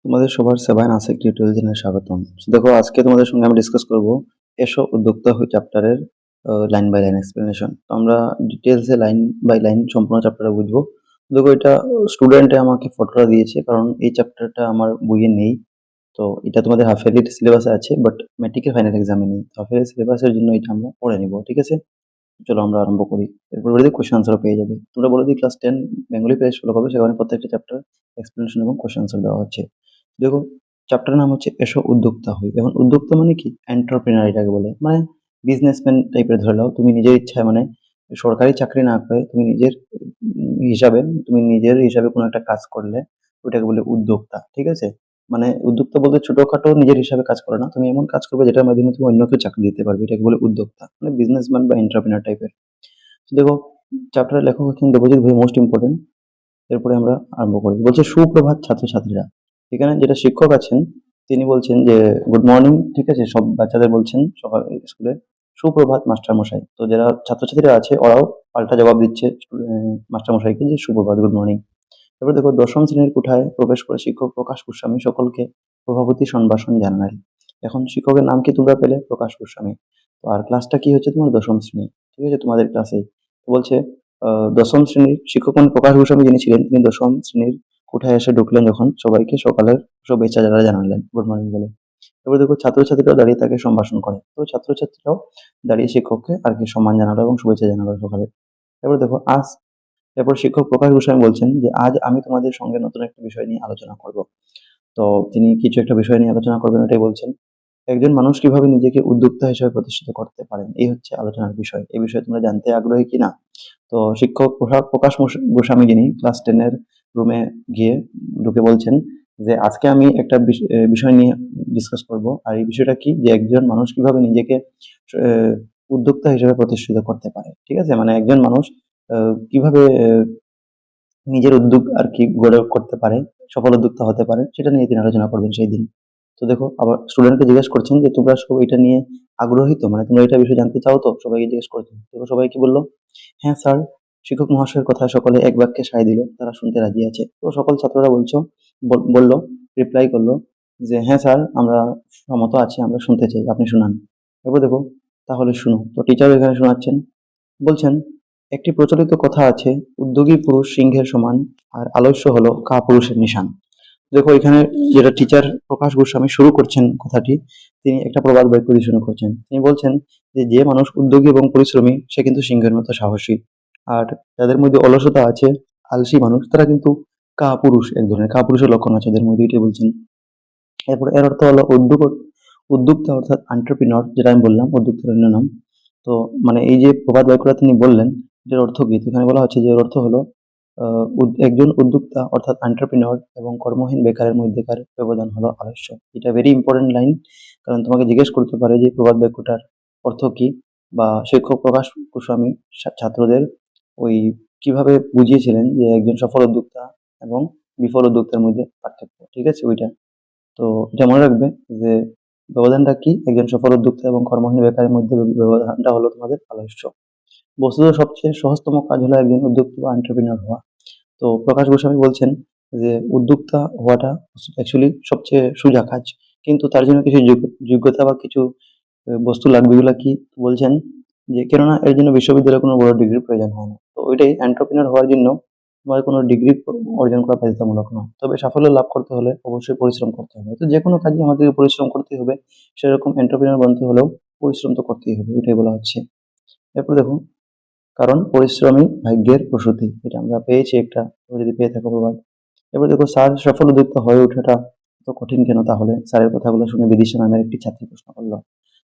তোমাদের সবার সেবায় নাসিক টিউটোরিয়াল চ্যানেলে স্বাগতম। দেখো, আজকে তোমাদের সঙ্গে আমি ডিসকাস করব এসো উদ্যোক্তা হই চ্যাপ্টারের লাইন বাই লাইন এক্সপ্লেনেশন। তো আমরা ডিটেলসে লাইন বাই লাইন সম্পূর্ণ চ্যাপ্টারটা বুঝবো। দেখো, এটা স্টুডেন্টে আমাকে ফটোটা দিয়েছে কারণ এই চ্যাপ্টারটা আমার বইয়ে নেই। তো এটা তোমাদের হাফ ইয়ারলি সিলেবাসে আছে, বাট ম্যাট্রিকের ফাইনাল এক্সামে নেই। হাফ ইয়ারলি সিলেবাসের জন্য এটা আমরা পড়ে নিব, ঠিক আছে? চলো আমরা আরম্ভ করি। এরপর বলে দিই কোয়েশ্চেন আনসারও পেয়ে যাবে। তোমরা বলে দিই ক্লাস 10 বেঙ্গলি পেজ ফলো করবে, সেখানে প্রত্যেকটা চ্যাপ্টার এক্সপ্লেনেশন এবং কোয়েশ্চেন আনসার দেওয়া হচ্ছে। দেখো, চ্যাপ্টারের নাম হচ্ছে এসো উদ্যোক্তা হই। এখন উদ্যোক্তা মানে কি? এন্টারপ্রেনার এটাকে বলে, মানে বিজনেসম্যান টাইপের ধরে নাও। তুমি নিজের ইচ্ছায়, মানে সরকারি চাকরি না করে তুমি নিজের হিসাবে কোনো একটা কাজ করলে ওইটাকে বলে উদ্যোক্তা, ঠিক আছে? মানে উদ্যোক্তা বলতে ছোটখাটো নিজের হিসাবে কাজ করে না, তুমি এমন কাজ করবে যেটার মাধ্যমে তুমি অন্যকে চাকরি দিতে পারবে, এটাকে বলে উদ্যোক্তা, মানে বিজনেসম্যান বা এন্টারপ্রেনার টাইপের। দেখো, চ্যাপ্টারের লেখক হচ্ছেন দেবজিৎ ভাই, মোস্ট ইম্পর্টেন্ট। এরপরে আমরা আরম্ভ করি। বলছে সুপ্রভাত ছাত্রছাত্রীরা। এখানে যেটা শিক্ষক আছেন তিনি বলছেন যে গুড মর্নিং, ঠিক আছে? সব বাচ্চাদের বলছেন সকাল স্কুলে সুপ্রভাত মাস্টার মশাই। তো যারা ছাত্রছাত্রীরা আছে ওরাও পাল্টা জবাব দিচ্ছে মাস্টার মশাইকে যে সুপ্রভাত, গুড মর্নিং। এবার দেখো, দশম শ্রেণীর কোঠায় প্রবেশ করে শিক্ষক প্রকাশ গোস্বামী সকলকে প্রভাবতী সম্ভাষণ জানালেন। এখন শিক্ষকের নাম কি তোমরা পেলে? প্রকাশ গোস্বামী। তো আর ক্লাসটা কি হচ্ছে তোমার? দশম শ্রেণী, ঠিক আছে? তোমাদের ক্লাসেই বলছে দশম শ্রেণীর শিক্ষক মানে প্রকাশ গোস্বামী যিনি ছিলেন, তিনি দশম শ্রেণীর কোঠায় এসে ঢুকলেন যখন, সবাইকে সকালের শুভেচ্ছা যারা জানালেন, গুড মর্নিং বলে। এবার দেখো, ছাত্রছাত্রীরাও দাঁড়িয়ে তাকে সম্ভাষণ করে। তো ছাত্রছাত্রীরাও দাঁড়িয়ে শিক্ষককে আর কি সম্মান জানালো এবং শুভেচ্ছা জানালো সকালে। এবার দেখো, এরপর শিক্ষক প্রকাশ গোস্বামী বলছেন যে আজ আমি তোমাদের সঙ্গে নতুন একটা বিষয় নিয়ে আলোচনা করব। তো তিনি কিছু একটা বিষয় নিয়ে আলোচনা করবেন, এটাই বলছেন। একজন মানুষ কিভাবে নিজেকে উদ্যোক্তা হিসেবে প্রতিষ্ঠিত করতে পারেন, এই হচ্ছে আলোচনার বিষয়। এই বিষয়ে তোমরা জানতে আগ্রহী কিনা? তো শিক্ষক প্রকাশ গোস্বামী যিনি ক্লাস 10 এর রুমে গিয়ে ঢুকে বলছেন যে আজকে আমি একটা বিষয় নিয়ে ডিসকাস করব। আর এই বিষয়টা কি, যে একজন মানুষ কিভাবে নিজেকে উদ্যোক্তা হিসেবে প্রতিষ্ঠিত করতে পারে, ঠিক আছে? মানে একজন মানুষ কিভাবে নিজের উদ্যোগ আর কি গড়ে করতে পারে, সফল উদ্যোক্তা হতে পারে, সেটা নিয়ে তিনি আলোচনা করবেন সেই দিন। তো দেখো, আবার স্টুডেন্টকে জিজ্ঞেস করছেন যে তোমরা সব এটা নিয়ে আগ্রহী তো, মানে তোমরা এটা বিষয়ে জানতে চাও তো? সবাইকে জিজ্ঞেস করছেন। দেখো, সবাই কি বললো? হ্যাঁ স্যার। শিক্ষক মহাশয়ের কথা সকলে এক বাক্যে সায় দিল, তারা শুনতে রাজি আছে। তো সকল ছাত্ররা বললো, রিপ্লাই করলো যে হ্যাঁ স্যার, আমরা সম্মত আছি, আমরা শুনতে চাই, আপনি শুনান। এরপর দেখো, তাহলে শুনো। তো টিচার এখানে শোনাচ্ছেন, বলছেন, একটি প্রচলিত কথা আছে, উদ্যোগী পুরুষ সিংহের সমান, আর আলস্য হলো কাপুরুষের নিশান। দেখো, এখানে যেটা টিচার প্রকাশ গোস্বামী শুরু করছেন কথাটি, তিনি একটা প্রবাদ বাক্য দিয়ে শুরু করছেন। তিনি বলছেন যে যে মানুষ উদ্যোগী এবং পরিশ্রমী সে কিন্তু সিংহের মতো সাহসী। আর যাদের মধ্যে অলসতা আছে, আলসী মানুষ, তারা কিন্তু কাপুরুষ, এক ধরনের কাপুরুষের লক্ষণ আছে ওদের মধ্যে, এটাই বলছেন। এরপর এর অর্থ হলো উদ্যোক্তা অর্থাৎ এন্টারপ্রেনিউর, যেটা আমি বললাম উদ্যোক্তার অন্য নাম। তো মানে এই যে প্রবাদ বাক্যটা তিনি বললেন, এটার অর্থ কি? তো এখানে বলা হচ্ছে যে এর অর্থ হলো একজন উদ্যোক্তা অর্থাৎ এন্টারপ্রেনিউর এবং কর্মহীন বেকারের মধ্যেকার ব্যবধান হলো আলস্য। এটা ভেরি ইম্পর্টেন্ট লাইন, কারণ তোমাকে জিজ্ঞেস করতে পারে যে প্রবাদ বাক্যটার অর্থ কি, বা শিক্ষক প্রকাশ গোস্বামী ছাত্রদের ওই কিভাবে বুঝিয়েছিলেন যে একজন সফল উদ্যোক্তা এবং বিফল উদ্যোক্তার মধ্যে পার্থক্য, ঠিক আছে? ওইটা। তো এটা মনে রাখবে যে ব্যবধানটা কি, একজন সফল উদ্যোক্তা এবং কর্মহীন বেকারের মধ্যে ব্যবধানটা হলো তোমাদের আলস্য। বস্তুত সবচেয়ে সহজতম কাজ হলো একজন উদ্যোক্তা বা এন্টারপ্রেনিউর হওয়া। তো প্রকাশ গোস্বামী বলছেন যে উদ্যোক্তা হওয়াটা অ্যাকচুয়ালি সবচেয়ে সোজা কাজ, কিন্তু তার জন্য কিছু যোগ্যতা বা কিছু বস্তু লাগবে। এগুলা কি বলছেন? যে কেননা এর জন্য বিশ্ববিদ্যালয়ে কোনো বড় ডিগ্রির প্রয়োজন হয় না। তো ওইটাই, এন্টারপ্রেনিউর হওয়ার জন্য তোমার কোনো ডিগ্রি অর্জন করা বাধ্যতামূলক নয়, তবে সাফল্য লাভ করতে হলে অবশ্যই পরিশ্রম করতে হবে। তো যে কোনো কাজে আমাদেরকে পরিশ্রম করতেই হবে, সেরকম এন্টারপ্রেনিউর বানতে হলেও পরিশ্রম তো করতেই হবে, এটাই বলা হচ্ছে। এরপর দেখো, কারণ পরিশ্রমী ভাগ্যের প্রসূতি, এটা আমরা পেয়েছি একটা, তোমরা যদি পেয়ে থাকো প্রবাদ। এবার দেখো, স্যার সফল উদ্যোক্তা হয়ে ওঠাটা এত কঠিন কেন? তাহলে স্যারের কথাগুলো শুনে বিদিশা নামের একটি ছাত্রী প্রশ্ন করলো।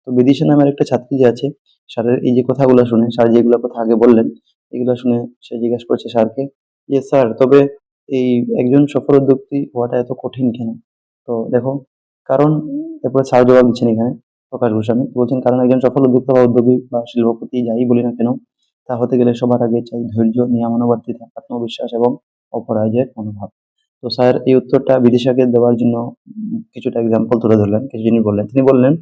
তো বিদিশা নামের একটা ছাত্রী যে আছে, স্যারের এই যে কথাগুলো শুনে, স্যার যেগুলো কথা আগে বললেন, এগুলো শুনে সে জিজ্ঞাসা করছে স্যারকে যে স্যার, তবে এই একজন সফল উদ্যোক্তা হওয়াটা এত কঠিন কেন? তো দেখো, কারণ এরপরে স্যার জবাব দিচ্ছেন এখানে, প্রকাশ গোস্বামী বলছেন, কারণ একজন সফল উদ্যোক্তা বা উদ্যোগী বা শিল্পপতি যাই বলি না কেন, তা হতে গেলে সবার আগে চাই ধৈর্য, নিয়মানুবর্তিতা, আত্মবিশ্বাস এবং অপরাজয়ের মনোভাব। তো স্যার এই উত্তরটা বিদিশাকে দেওয়ার জন্য কিছুটা এক্সাম্পল তুলে ধরলেন, কিছু জিনিস বললেন। তিনি বললেন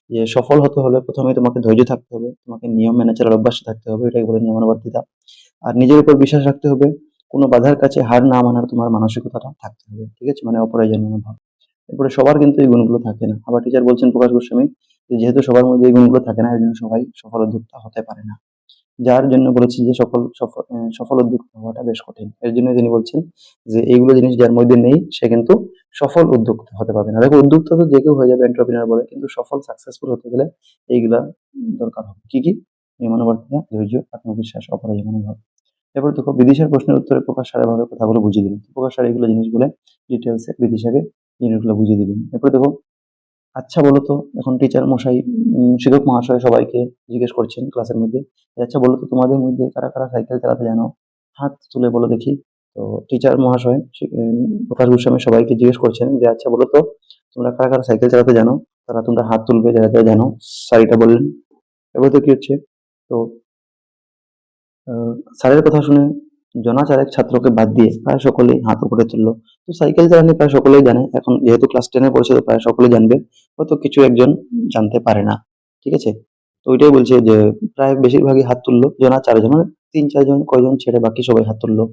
যে সফল হতে হলে প্রথমে তোমাকে ধৈর্য থাকতে হবে, তোমাকে নিয়ম মেনে চলার অভ্যাস থাকতে হবে, এটাকে বলে নিয়মানুবর্তিতা। আর নিজের উপর বিশ্বাস রাখতে হবে, কোনো বাধার কাছে হার না মানার তোমার মানসিকতাটা থাকতে হবে, ঠিক আছে? মানে অপরাজয়ের মনোভাব। এরপরে সবার কিন্তু এই গুণগুলো থাকে না। আবার টিচার বলছেন প্রকাশ গোস্বামী যে যেহেতু সবার মধ্যে এই গুণগুলো থাকে না, এর জন্য সবাই সফল উদ্যোক্তা হতে পারে না। যার জন্য বলেছি যে সফল উদ্যোক্তা হওয়াটা বেশ কঠিন। এর জন্য তিনি বলছেন যে এইগুলো জিনিস যার মধ্যে নেই সে কিন্তু সফল উদ্যোক্তা হতে পারবে না। দেখো উদ্যোক্তা তো যে কেউ হয়ে যাবে, এন্টারপ্রেনার বলে, কিন্তু সফল সাকসেসফুল হতে গেলে এইগুলা দরকার হবে। কি কি? নিয়মানুবর্তিতা, ধৈর্য, আত্মবিশ্বাস, অপরাজেয় মনোভাব। এবার দেখো বিদিশার প্রশ্নের উত্তরে প্রকাশ স্যার এভাবে কথাগুলো বুঝিয়ে দিলেন। প্রকাশ স্যার এইগুলো জিনিসগুলো ডিটেলসে বিদিশাকে জিনিসগুলো বুঝিয়ে দিলেন। এরপরে দেখো, আচ্ছা বলো তো, এখন টিচার মশাই শিক্ষক মহাশয় সবাইকে জিজ্ঞেস করছেন ক্লাসের মধ্যে যে, আচ্ছা বলো তো তোমাদের মধ্যে কারা কারা সাইকেল চালাতে জানো? হাত তুলে বলো দেখি। তো টিচার মহাশয় প্রকাশ গোস্বামী সবাইকে জিজ্ঞেস করছেন যে, আচ্ছা বলো তো তোমরা কারা কারা সাইকেল চালাতে জানো? তারা তোমরা হাত তুলবে যারা যারা জানো। স্যার এটা বললেন। এবার তো কি হচ্ছে, তো স্যারের কথা শুনে জনা চারেক ছাত্রকে বাদ দিয়ে প্রায় সকলেই হাত উপরে তুললো। তো সাইকেল চালানো প্রায় সকলেই জানে, এখন যেহেতু ক্লাস 10-এ পড়ছে তো প্রায় সকলেই জানবে, হয়তো কিছু একজন জানতে পারে না। ঠিক আছে? তো ওইটাই বলছে যে প্রায় বেশিরভাগই হাত তুললো, জনা 4 জন, মানে 3-4 জন কয়জন ছেড়ে বাকি সবাই হাত তুললো।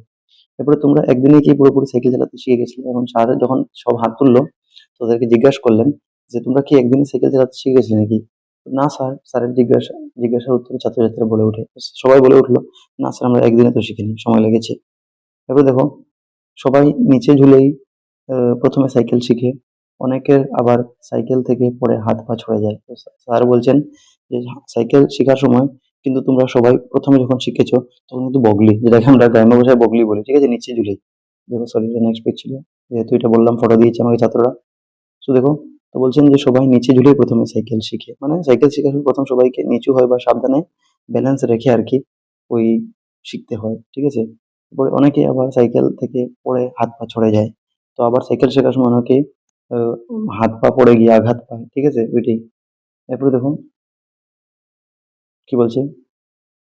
এরপরে তোমরা একদিনে কি পুরোপুরি সাইকেল চালাতে শিখে গেছিলে? এখন স্যার যখন সব হাত তুললো তো ওদেরকে জিজ্ঞাসা করলেন যে তোমরা কি একদিনে সাইকেল চালাতে শিখে গেছিলে নাকি? না স্যার, স্যারের জিজ্ঞাসার উত্তরে ছাত্রছাত্রীরা বলে ওঠে, সবাই বলে উঠলো, না স্যার আমরা একদিনে তো শিখিনি, সময় লেগেছে। এবার দেখো সবাই নিচে ঝুলেই প্রথমে সাইকেল শিখে, অনেকের আবার সাইকেল থেকে পড়ে হাত পা ছড়ে যায়। তো স্যার বলছেন যে সাইকেল শেখার সময় কিন্তু তোমরা সবাই প্রথমে যখন শিখেছো তখন কিন্তু বগলি, যেটাকে আমরা গ্রাম্য ভাষায় বগলি বলি, ঠিক আছে, নিচে ঝুলেই। দেখো সরি, নেক্সট পেজ ছিল, যেহেতু এটা বললাম ফটো দিয়েছে আমাকে ছাত্ররা। তো দেখো, তো বলছেন যে সবাই নিচে ঝুলেই প্রথমে সাইকেল শিখে, মানে সাইকেল শেখার সময় প্রথম সবাইকে নিচু হয় বা সাবধানে ব্যালেন্স রেখে আর কি ওই শিখতে হয়, ঠিক আছে। তারপরে অনেকে আবার সাইকেল থেকে পড়ে হাত পা ছড়ে যায়। তো আবার সাইকেল শেখার সময় অনেকে হাত পা পড়ে গিয়ে আঘাত পায়, ঠিক আছে, ওইটাই। এরপরে দেখুন কি বলছে,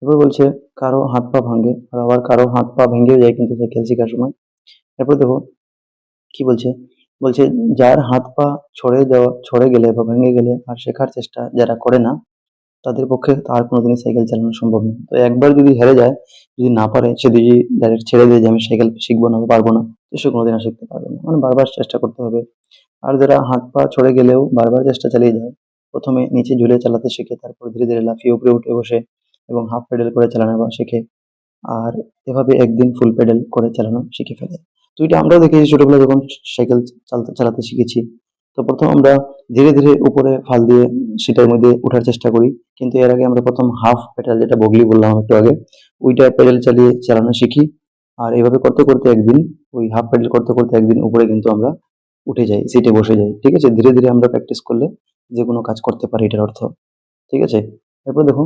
এরপর বলছে কারো হাত পা ভাঙে আর আবার কারো হাত পা ভেঙেও যায় কিন্তু সাইকেল শেখার সময়। এরপর দেখো কি বলছে, বলছে যার হাত পা ছড়ে গেলে বা ভেঙে গেলে আর শেখার চেষ্টা যারা করে না তাদের পক্ষে আর কোনোদিনই সাইকেল চালানো সম্ভব না। তো একবার যদি হেরে যায়, যদি না পারে, সে যদি ডাইরেক্ট ছেড়ে দিয়ে যে আমি সাইকেল শিখবো না বা পারবো না, তো সে কোনোদিন আর শিখতে পারবে না। মানে বারবার চেষ্টা করতে হবে। আর যারা হাত পা ছড়ে গেলেও বারবার চেষ্টা চালিয়ে যায়, প্রথমে নিচে ঝুলে চালাতে শেখে, তারপর ধীরে ধীরে লাফিয়ে উপরে উঠে বসে এবং হাফ পেডেল করে চালানো বা শেখে, আর এভাবে একদিন ফুল পেডেল করে চালানো শিখে ফেলে। তো এটা আমরাও দেখেছি ছোটবেলায় যখন সাইকেল চালাতে শিখেছি। তো প্রথম আমরা ধীরে ধীরে উপরে ফাল দিয়ে সেটার মধ্যে ওঠার চেষ্টা করি, কিন্তু এর আগে আমরা প্রথম হাফ পেডাল, যেটা বগলি বললাম একটু আগে, ওইটা পেডেল চালিয়ে চালানো শিখি। আর এইভাবে করতে করতে একদিন, ওই হাফ পেডেল করতে করতে একদিন উপরে কিন্তু আমরা উঠে যাই, সিটে বসে যাই, ঠিক আছে। ধীরে ধীরে আমরা প্র্যাকটিস করলে যে কোনো কাজ করতে পারি, এটার অর্থ, ঠিক আছে। এরপর দেখো,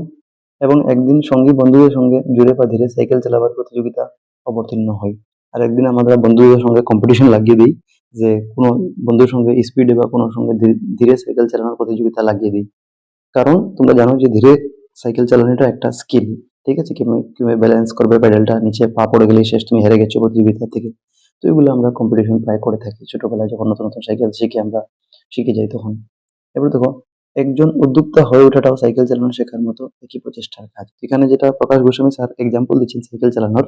এবং একদিন সঙ্গী বন্ধুদের সঙ্গে জোরে বা ধীরে সাইকেল চালাবার প্রতিযোগিতা অবতীর্ণ হই। আর একদিন আমরা বন্ধুদের সঙ্গে কম্পিটিশন লাগিয়ে দিই যে কোনো বন্ধুর সঙ্গে স্পিডে বা কোনো সঙ্গে ধীরে সাইকেল চালানোর প্রতিযোগিতা লাগিয়ে দিই। কারণ তোমরা জানো যে ধীরে সাইকেল চালানোটা একটা স্কিল, ঠিক আছে, কিভাবে ব্যালেন্স করবে প্যাডেলটা, নিচে পা পড়ে গেলেই শেষ, তুমি হেরে গেছো প্রতিযোগিতা থেকে। তো এগুলো আমরা কম্পিটিশন প্রায় করে থাকি ছোটবেলায়, যখন নতুন নতুন সাইকেল শিখে আমরা শিখে যাই তখন। এবার দেখো, একজন উদ্যোক্তা হয়ে ওঠাটাও সাইকেল চালানো শেখার মতো একই প্রচেষ্টার কাজ। এখানে যেটা প্রকাশ গোস্বামী স্যার এক্সাম্পল দিচ্ছেন সাইকেল চালানোর,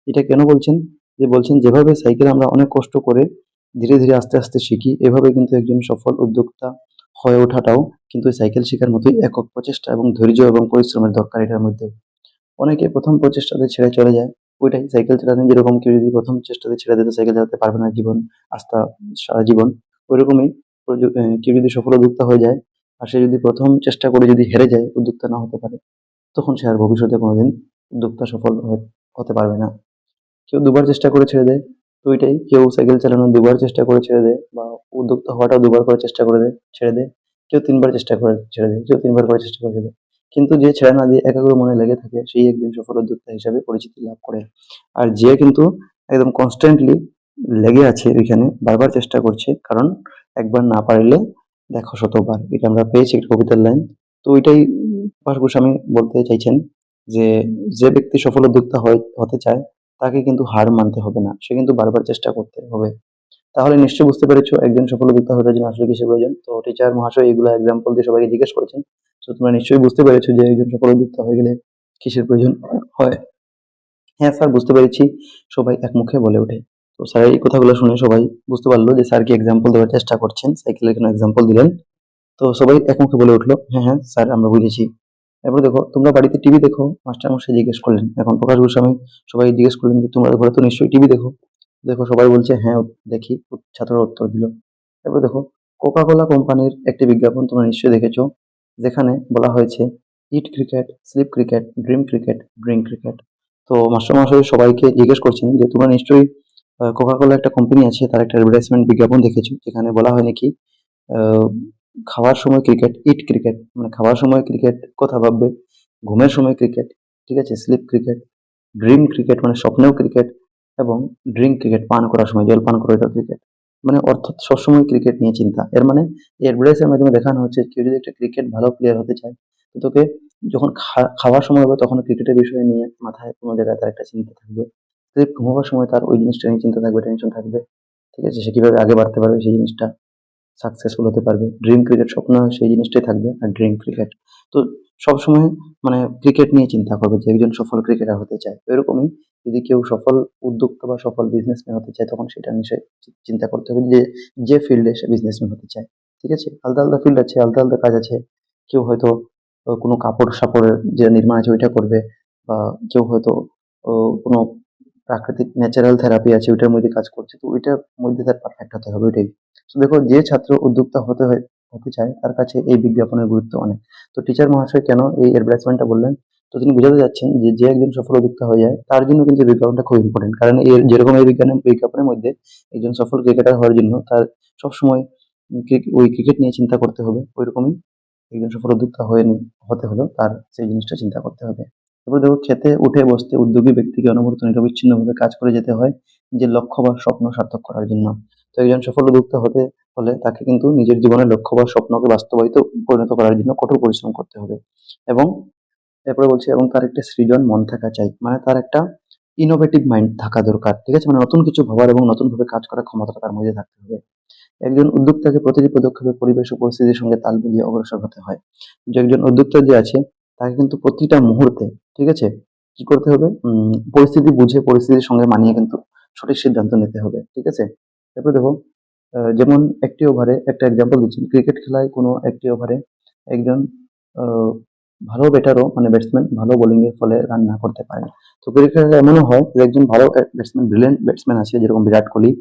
এটা কেন বলছেন, যে বলছেন যেভাবে সাইকেল আমরা অনেক কষ্ট করে ধীরে ধীরে আস্তে আস্তে শিখি, এভাবে কিন্তু একজন সফল উদ্যোক্তা হয়ে ওঠাটাও কিন্তু এই সাইকেল শেখার মতোই একক প্রচেষ্টা এবং ধৈর্য এবং পরিশ্রমের দরকার এটার মধ্যেও। অনেকে প্রথম প্রচেষ্টাতে ছেড়ে চলে যায়। ওইটাই সাইকেল চালানো, যেরকম কেউ যদি প্রথম চেষ্টাতে ছেড়ে দেয় তো সাইকেল চালাতে পারবে না জীবন, আস্থা সারা জীবন। ওইরকমই কেউ যদি সফল উদ্যোক্তা হয়ে যায় আর সে যদি প্রথম চেষ্টা করে যদি হেরে যায়, উদ্যোক্তা না হতে পারে, তখন সে আর ভবিষ্যতে কোনোদিন উদ্যোক্তা সফল হতে পারবে না। কেউ দুবার চেষ্টা করে ছেড়ে দেয়, তো ওইটাই, কেউ সাইকেল চালানো দুবার চেষ্টা করে ছেড়ে দেয়, বা উদ্যোক্তা হওয়াটাও দুবার করে চেষ্টা করে দেয় ছেড়ে দেয়। কেউ তিনবার চেষ্টা করে ছেড়ে দেয়, কেউ তিনবার করে চেষ্টা করে ছেড়ে দেয়। কিন্তু যে ছেড়ে না দিয়ে একাগ্র মনে লেগে থাকে সেই একদিন সফল উদ্যোক্তা হিসাবে পরিচিতি লাভ করে। আর যে কিন্তু একদম কনস্ট্যান্টলি লেগে আছে ওইখানে, বারবার চেষ্টা করছে, কারণ একবার না পারলে দেখো শতবার, এটা আমরা পেয়েছি একটা কবিতার লাইন। তো ওইটাই প্রকাশ গোস্বামী বলতে চাইছেন যে যে ব্যক্তি সফল উদ্যোক্তা হতে চায় তাকে কিন্তু হার মানতে হবে না, সে কিন্তু বারবার চেষ্টা করতে হবে। তাহলে নিশ্চয়ই বুঝতে পেরেছো একজন সফল উদ্যোক্তা হওয়ার জন্য আসলে কিসের প্রয়োজন। তো টিচার মহাশয় এগুলো এক্সাম্পল দিয়ে সবাইকে জিজ্ঞেস করেছেন। তো তোমরা নিশ্চয়ই বুঝতে পেরেছো যে একজন সফল উদ্যোক্তা হয়ে গেলে কিসের প্রয়োজন হয়। হ্যাঁ স্যার, বুঝতে পেরেছি, সবাই একমুখে বলে ওঠে। তো স্যার এই কথাগুলো শুনে সবাই বুঝতে পারলো যে স্যার কি এক্সাম্পল দেওয়ার চেষ্টা করছেন, সাইকেলের কেন এক্সাম্পল দিলেন। তো সবাই একমুখে বলে উঠলো, হ্যাঁ হ্যাঁ স্যার আমরা বুঝেছি। এরপর দেখো, তোমরা বাড়িতে টিভি দেখো, মাস্টার মশাই জিজ্ঞেস করলেন। এখন প্রকাশ গোস্বামী সবাই জিজ্ঞেস করলেন যে তোমরা ঘরে তো নিশ্চয়ই টিভি দেখো। দেখো সবাই বলছে হ্যাঁ দেখি, ছাত্ররা উত্তর দিল। এরপর দেখো, কোকা কোলা কোম্পানির একটি বিজ্ঞাপন তোমরা নিশ্চয়ই দেখেছো, যেখানে বলা হয়েছে eat cricket, sleep cricket, dream cricket, drink cricket. তো মাস্টার মশাই সবাইকে জিজ্ঞেস করছেন যে তোমরা নিশ্চয়ই কোকা কোলা একটা কোম্পানি আছে, তার একটা অ্যাডভার্টাইজমেন্ট বিজ্ঞাপন দেখেছো, যেখানে বলা হয় নাকি আহ, খাওয়ার সময় ক্রিকেট, ইট ক্রিকেট, মানে খাওয়ার সময় ক্রিকেট কথা ভাববে, ঘুমের সময় ক্রিকেট, ঠিক আছে, স্লিপ ক্রিকেট, ড্রিম ক্রিকেট মানে স্বপ্নেও ক্রিকেট, এবং ড্রিঙ্ক ক্রিকেট পান করার সময়, জল পান করে এটা ক্রিকেট। মানে অর্থাৎ সবসময় ক্রিকেট নিয়ে চিন্তা। এর মানে এই অ্যাডভার্টাইজের মাধ্যমে দেখানো হচ্ছে কেউ যদি একটা ক্রিকেট ভালো প্লেয়ার হতে চায়, তো তোকে যখন খাওয়ার সময় হবে তখন ক্রিকেটের বিষয় নিয়ে মাথায় কোনো জায়গায় তার একটা চিন্তা থাকবে। স্লিপ ঘুমাবার সময় তার ওই জিনিসটা নিয়ে চিন্তা থাকবে, টেনশন থাকবে, ঠিক আছে, সে কিভাবে আগে বাড়তে পারবে সেই জিনিসটা, সাকসেসফুল হতে পারবে। ড্রিম ক্রিকেট স্বপ্ন সেই জিনিসটাই থাকবে, আর ড্রিম ক্রিকেট। তো সবসময় মানে ক্রিকেট নিয়ে চিন্তা করবে যে একজন সফল ক্রিকেটার হতে চায়। তো এরকমই যদি কেউ সফল উদ্যোক্তা বা সফল বিজনেসম্যান হতে চায়, তখন সেটা নিশ্চয়ই চিন্তা করতে হবে যে যে ফিল্ডে সে বিজনেসম্যান হতে চায়। ঠিক আছে, আলাদা আলাদা ফিল্ড আছে, আলাদা আলাদা কাজ আছে। কেউ হয়তো কোনো কাপড় সাপড়ের যে নির্মাণ আছে ওইটা করবে, বা কেউ হয়তো কোনো প্রাকৃতিক ন্যাচারাল থেরাপি আছে ওইটার মধ্যে কাজ করছে, তো ওইটার মধ্যে তার পারফেক্ট হতে হবে ওইটাই। তো দেখো, যে ছাত্র উদ্যোক্তা হতে চায় তার কাছে এই বিজ্ঞাপনের গুরুত্ব অনেক। তো টিচার মহাশয় কেন এই অ্যাডভার্টাইজমেন্টটা বললেন? তো তিনি বোঝাতে যাচ্ছেন যে যে একজন সফল উদ্যোক্তা হয়ে যায় তার জন্য কিন্তু এই বিজ্ঞাপনটা খুব ইম্পর্টেন্ট। কারণ এর যেরকম এই বিজ্ঞাপনের মধ্যে একজন সফল ক্রিকেটার হওয়ার জন্য তার সবসময় ওই ক্রিকেট নিয়ে চিন্তা করতে হবে, ওইরকমই একজন সফল উদ্যোক্তা হতে হলেও তার সেই জিনিসটা চিন্তা করতে হবে। এবার দেখো, খেতে উঠে বসতে উদ্যোগী ব্যক্তিকে অনবরত নিরবিচ্ছিন্নভাবে কাজ করে যেতে হয় নিজের লক্ষ্য বা স্বপ্ন সার্থক করার জন্য। তো একজন সফল উদ্যোক্তা হতে হলে তাকে কিন্তু নিজের জীবনের লক্ষ্য বা স্বপ্নকে বাস্তবায়িত পরিণত করার জন্য কঠোর পরিশ্রম করতে হবে। এবং এরপরে বলছে, এবং তার একটা সৃজন মন থাকা চাই, মানে তার একটা ইনোভেটিভ মাইন্ড থাকা দরকার, ঠিক আছে, মানে নতুন কিছু ভাবার এবং নতুন ভাবে কাজ করার ক্ষমতা তার মধ্যে থাকতে হবে। একজন উদ্যোক্তাকে প্রতিটি পদক্ষেপে পরিবেশ ও পরিস্থিতির সঙ্গে তাল মিলিয়ে অগ্রসর হতে হয়। যে একজন উদ্যোক্তা যে আছে তাকে কিন্তু প্রতিটা মুহূর্তে, ঠিক আছে, কি করতে হবে, পরিস্থিতি বুঝে পরিস্থিতির সঙ্গে মানিয়ে কিন্তু সঠিক সিদ্ধান্ত নিতে হবে, ঠিক আছে। তারপর দেখো, যেমন একটি ওভারে একটা এক্সাম্পল দিচ্ছি, ক্রিকেট খেলায় কোনো একটি ওভারে একজন আহ, ভালো ব্যাটারও মানে ব্যাটসম্যান ভালো বোলিং এর ফলে রান না করতে পারে। তো ক্রিকেট খেলায় এমনও হয় যে একজন ভালো ব্যাটসম্যান, ব্রিলিয়ান্ট ব্যাটসম্যান আছে যেরকম বিরাট কোহলি,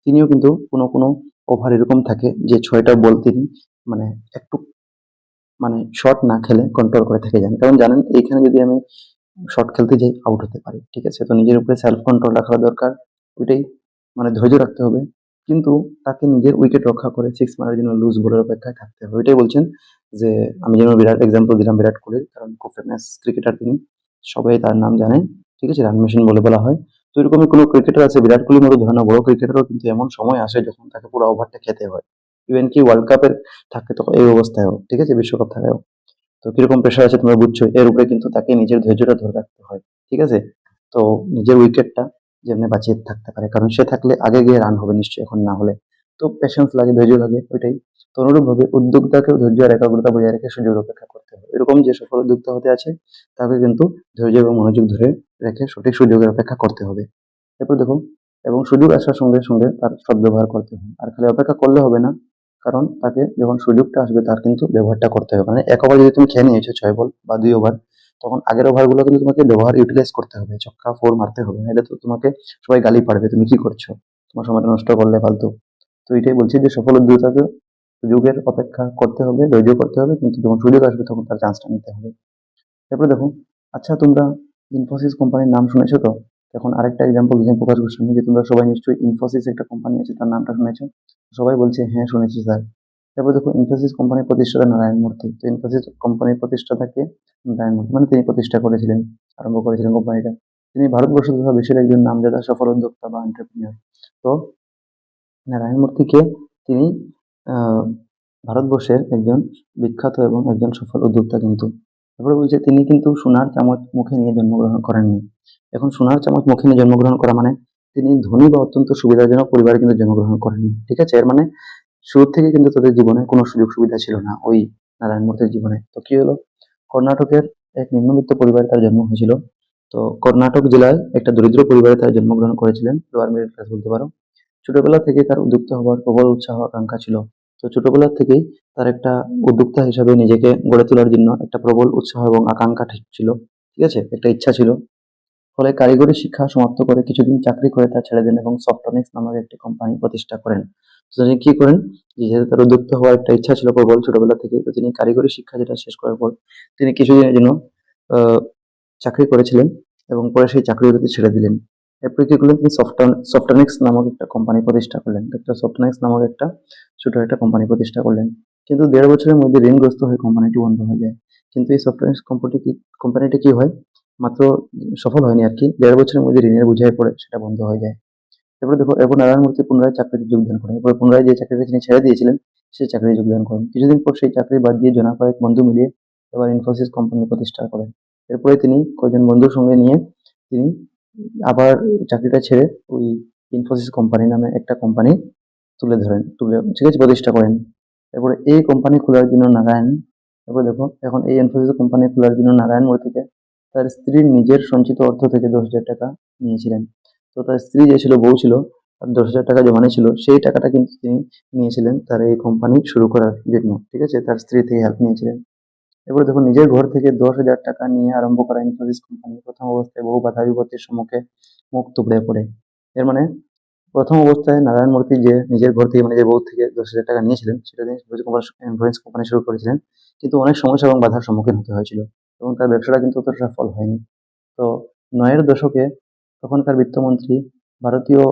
তিনিও কিন্তু কোনো কোনো ওভার এরকম থাকে যে 6টা বল তিনি মানে একটু মানে শট না খেলে কন্ট্রোল করে থেকে যান। কারণ জানেন এইখানে যদি আমি শট খেলতে যাই আউট হতে পারি, ঠিক আছে। তো নিজের উপরে সেলফ কন্ট্রোল রাখা দরকার, ওইটাই মানে ধৈর্য রাখতে হবে। কিন্তু তাকে নিজের উইকেট রক্ষা করে সিক্স মারার জন্য লুজ বলের অপেক্ষায় থাকতে হবে, ওইটাই বলছেন। যে আমি যেন বিরাট এক্সাম্পল দিলাম বিরাট কোহলির, কারণ খুব ফেমাস ক্রিকেটার তিনি, সবাই তার নাম জানে, ঠিক আছে, রান মেশিন বলে বলা হয়। তো এরকমই কোনো ক্রিকেটার আছে বিরাট কোহলির মতো ধরে না, বড় ক্রিকেটারও কিন্তু এমন সময় আসে যখন তাকে পুরো ওভারটা খেতে হয়। ইভেন কি ওয়ার্ল্ড কাপের থাকে তখন এই অবস্থায়ও, ঠিক আছে, বিশ্বকাপ থাকায়ও। তো কিরকম প্রেশার আছে তোমরা বুঝছো, এর উপরে কিন্তু তাকে নিজের ধৈর্যটা ধরে রাখতে হয়, ঠিক আছে। তো নিজের উইকেটটা যেমনি বাঁচিয়ে থাকতে পারে, কারণ সে থাকলে আগে গিয়ে রান হবে নিশ্চয়ই, এখন না হলে। তো পেশেন্স লাগে, ধৈর্য লাগে, ওইটাই। তো অনুরূপ ভাবে উদ্যোক্তাকেও ধৈর্য আর একাগ্রতা বজায় রেখে সুযোগ অপেক্ষা করতে হবে। এরকম যে সফল উদ্যোক্তা হতে আছে তাকে কিন্তু ধৈর্য এবং মনোযোগ ধরে রেখে সঠিক সুযোগের অপেক্ষা করতে হবে। এরপর দেখুন, এবং সুযোগ আসার সঙ্গে সঙ্গে তার সদ্ব্যবহার করতে হবে, আর খালি অপেক্ষা করলে হবে না। কারণ তাকে যখন সুযোগটা আসবে তার কিন্তু ব্যবহারটা করতে হবে। মানে এক ওভার যদি তুমি খেয়ে নিয়েছো 6 বল বা 2 ওভার, তখন আগের ওভারগুলো কিন্তু তোমাকে ব্যবহার ইউটিলাইজ করতে হবে, ছক্কা ফোর মারতে হবে, নাহলে তো তোমাকে সবাই গালি পাড়বে তুমি কি করছো, তোমার সময়টা নষ্ট করলে ফালতু। তো এটাই বলছি যে সফল উদ্যোক্তাকে সুযোগের অপেক্ষা করতে হবে, ধৈর্য করতে হবে, কিন্তু যখন সুযোগ আসবে তখন তার চান্সটা নিতে হবে। তারপরে দেখো, আচ্ছা তোমরা ইনফোসিস কোম্পানির নাম শুনেছো তো? এখন আরেকটা এক্সাম্পল দিচ্ছেন প্রকাশ গোস্বামী, যে তোমরা সবাই নিশ্চয়ই ইনফোসিস একটা কোম্পানি আছে তার নামটা শুনেছো। সবাই বলছে হ্যাঁ শুনেছি স্যার। তারপর দেখো, ইনফোসিস কোম্পানির প্রতিষ্ঠাতা নারায়ণ মূর্তি। তো ইনফোসিস কোম্পানির প্রতিষ্ঠাতাকে নারায়ণ মূর্তি, মানে তিনি প্রতিষ্ঠা করেছিলেন, আরম্ভ করেছিলেন কোম্পানিটা। তিনি ভারতবর্ষ তথা বিশ্বের একজন নামজাদা সফল উদ্যোক্তা বা এন্টারপ্রিনিয়র। তো নারায়ণ মূর্তিকে তিনি আহ, ভারতবর্ষের একজন বিখ্যাত এবং একজন সফল উদ্যোক্তা কিন্তু। তারপরে বলছে তিনি কিন্তু সোনার চামচ মুখে নিয়ে জন্মগ্রহণ করেননি। এখন সোনার চামচ মুখে নিয়ে জন্মগ্রহণ করা মানে তিনি ধনী বা অত্যন্ত সুবিধাজনক পরিবারে কিন্তু জন্মগ্রহণ করেননি, ঠিক আছে। এর মানে শুরু থেকে কিন্তু তাদের জীবনে কোনো সুযোগ সুবিধা ছিল না ওই নারায়ণ মূর্তির জীবনে। তো কি হলো, কর্ণাটকের এক নিম্নবিত্ত পরিবারে তার জন্ম হয়েছিল। তো কর্ণাটক জেলায় একটা দরিদ্র পরিবারে তারা জন্মগ্রহণ করেছিলেন, লোয়ার মিডল ক্লাস বলতে পারো। ছোটবেলা থেকে তার উদ্যোক্তা হওয়ার প্রবল উৎসাহ আকাঙ্ক্ষা ছিল। তো ছোটবেলা থেকেই তার একটা উদ্যোক্তা হিসাবে নিজেকে গড়ে তোলার জন্য একটা প্রবল উৎসাহ এবং আকাঙ্ক্ষা ঠিক ছিল, ঠিক আছে, একটা ইচ্ছা ছিল। ফলে কারিগরি শিক্ষা সমাপ্ত করে কিছুদিন চাকরি করে তা ছেড়ে দেন এবং সফটনিক্স নামক একটি কোম্পানি প্রতিষ্ঠা করেন। তো তিনি কি করেন, যেহেতু তার উদ্যোক্তা হওয়ার একটা ইচ্ছা ছিল প্রবল ছোটবেলা থেকে, তো তিনি কারিগরি শিক্ষা যেটা শেষ করার পর তিনি কিছুদিনের জন্য আহ, চাকরি করেছিলেন এবং পরে সেই চাকরি ছেড়ে দিলেন। এরপরে কি করলেন, তিনি সফটনিক্স নামক একটা কোম্পানি প্রতিষ্ঠা করলেন, একটা সফটনিক্স নামক একটা ছোট একটা কোম্পানি প্রতিষ্ঠা করলেন। কিন্তু 1.5 বছরের মধ্যে ঋণগ্রস্ত হয়ে কোম্পানিটি বন্ধ হয়ে যায়। কিন্তু এই সফটনিক্স কোম্পানিটি কি হয়, মাত্র সফল হয়নি আর কি, 1.5 বছরের মধ্যে ঋণের বোঝায় পড়ে সেটা বন্ধ হয়ে যায়। এরপরে দেখো, এরপর নারায়ণ মূর্তি পুনরায় চাকরিতে যোগদান করেন। এরপর পুনরায় যে চাকরিটা তিনি ছেড়ে দিয়েছিলেন সেই চাকরি যোগদান করেন। কিছুদিন পর সেই চাকরি বাদ দিয়ে জনা কয়েক বন্ধু মিলিয়ে এবার ইনফোসিস কোম্পানি প্রতিষ্ঠা করেন। এরপরে তিনি কয়েকজন বন্ধুর সঙ্গে নিয়ে তিনি আবার চাকরিটা ছেড়ে ওই ইনফোসিস কোম্পানি নামে একটা কোম্পানি ঠিক আছে, প্রতিষ্ঠা করেন। এরপরে এই কোম্পানি খোলার জন্য নারায়ণ, এরপর দেখো এখন এই ইনফোসিস কোম্পানি খোলার জন্য নারায়ণ মূর্তিকে তার স্ত্রীর নিজের সঞ্চিত অর্থ থেকে 10,000 টাকা নিয়েছিলেন। তো তার স্ত্রী যে ছিল, বউ ছিল, তার 10,000 টাকা জমানো ছিল, সেই টাকাটা কিন্তু তিনি নিয়েছিলেন তার এই কোম্পানি শুরু করার জন্য, ঠিক আছে, তার স্ত্রী থেকে হেল্প নিয়েছিলেন। এবারে দেখুন, নিজের ঘর থেকে 10,000 টাকা নিয়ে আরম্ভ করা ইনফোসিস কোম্পানি প্রথম অবস্থায় বহু বাধা বিপত্তির সম্মুখে মুখ থুবড়ে পড়ে। এর মানে প্রথম অবস্থায় নারায়ণ মূর্তি যে নিজের ঘর থেকে মানে নিজের বউ থেকে 10,000 টাকা নিয়েছিলেন, সেটা দিয়ে ইনফ্লুয়েন্স কোম্পানি শুরু করেছিলেন, কিন্তু অনেক সমস্যা এবং বাধার সম্মুখীন হতে হয়েছিল এবং তার ব্যবসাটা কিন্তু অতটা সফল হয়নি। তো 9-এর দশকে তখনকার বিত্তমন্ত্রী ভারতীয়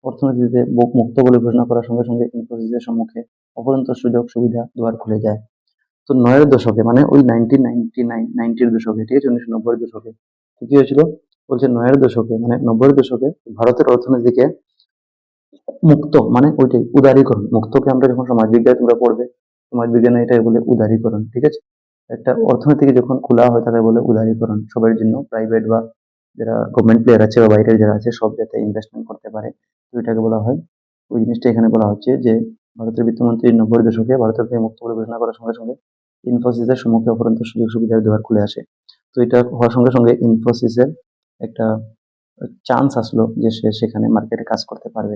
অর্থনীতিতে মুক্ত বলে ঘোষণা করার সঙ্গে সঙ্গে ইনফোসিসের সম্মুখে অপরন্ত সুযোগ সুবিধা দুয়ার খুলে যায়। তো 9-এর দশকে মানে ওই 1999-90-র দশকে, ঠিক আছে, 1990-এর দশকে তো কি হয়েছিল, বলছে 9-এর দশকে মানে 90-এর দশকে ভারতের অর্থনীতিকে মুক্ত মানে ওইটাই উদারীকরণ, মুক্তকে আমরা যখন সমাজবিজ্ঞানে তোমরা পড়বে, সমাজবিজ্ঞানে এটাই বলে উদারীকরণ, ঠিক আছে। একটা অর্থনীতিকে যখন খোলা হয় তাকে বলে উদারীকরণ, সবার জন্য, প্রাইভেট বা যারা গভর্নমেন্ট প্লেয়ার আছে বা বাইরের যারা আছে সব যাতে ইনভেস্টমেন্ট করতে পারে, তো এটাকে বলা হয়। ওই জিনিসটা এখানে বলা হচ্ছে যে ভারতের বিত্তমন্ত্রী 90-এর দশকে ভারতের থেকে মুক্ত বলে ঘোষণা করার সঙ্গে সঙ্গে ইনফোসিসের সম্মুখে অপরন্ত সুযোগ সুবিধার দুয়ার খুলে আসে। তো এটা হওয়ার সঙ্গে সঙ্গে ইনফোসিসের একটা চান্স আসলো যে সে সেখানে মার্কেটে কাজ করতে পারবে।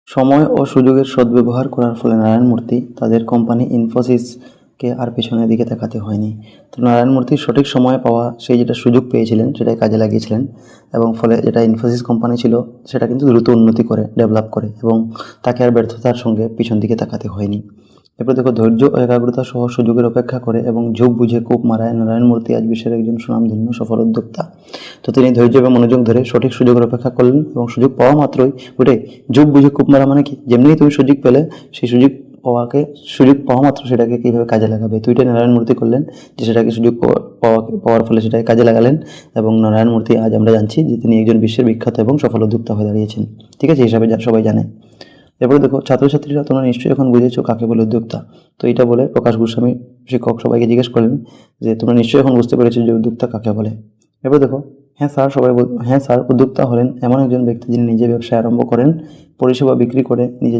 সময় ও সুযোগের সদ্ব্যবহার করার ফলে নারায়ণ মূর্তি তাদের কোম্পানি ইনফোসিসকে আর পেছনের দিকে তাকাতে হয়নি। তো নারায়ণ মূর্তির সঠিক সময়ে পাওয়া সেই যেটা সুযোগ পেয়েছিলেন সেটাই কাজে লাগিয়েছিলেন এবং ফলে যেটা ইনফোসিস কোম্পানি ছিল সেটা কিন্তু দ্রুত উন্নতি করে, ডেভেলপ করে এবং তাকে আর ব্যর্থতার সঙ্গে পিছন দিকে তাকাতে হয়নি। এরপর দেখো, ধৈর্য ও একাগ্রতা সহ সুযোগের অপেক্ষা করে এবং ঝোঁক বুঝে কূপ মারায় নারায়ণ মূর্তি আজ বিশ্বের একজন সুনামধন্য সফল উদ্যোক্তা। তো তিনি ধৈর্য এবং মনোযোগ ধরে সঠিক সুযোগের অপেক্ষা করলেন এবং সুযোগ পাওয়া মাত্রই, ওটাই ঝোঁক বুঝে কূপ মারা মানে কি, যেমনি তুমি সুযোগ পেলে সেই সুযোগ পাওয়া মাত্র সেটাকে কিভাবে কাজে লাগাবে, তো এটা নারায়ণ মূর্তি করলেন যে সেটাকে সুযোগ পাওয়ার ফলে সেটাকে কাজে লাগালেন এবং নারায়ণ মূর্তি আজ আমরা জানছি যে তিনি একজন বিশ্বের বিখ্যাত এবং সফল উদ্যোক্তা হয়ে দাঁড়িয়েছেন, ঠিক আছে, হিসাবে সবাই জানে। এরপরে দেখো, ছাত্রছাত্রীরা তোমরা নিশ্চয়ই এখন বুঝেছো কাকে বলে উদ্যোক্তা। তো এটা বলে প্রকাশ গোস্বামী শিক্ষক সবাইকে জিজ্ঞেস করলেন যে তোমরা নিশ্চয়ই এখন বুঝতে পেরেছো যে উদ্যোক্তা কাকে বলে। এরপর দেখো, হ্যাঁ স্যার, উদ্যোক্তা হলেন এমন একজন ব্যক্তি যিনি নিজে ব্যবসা আরম্ভ করেন, পরিষেবা বিক্রি করে নিজে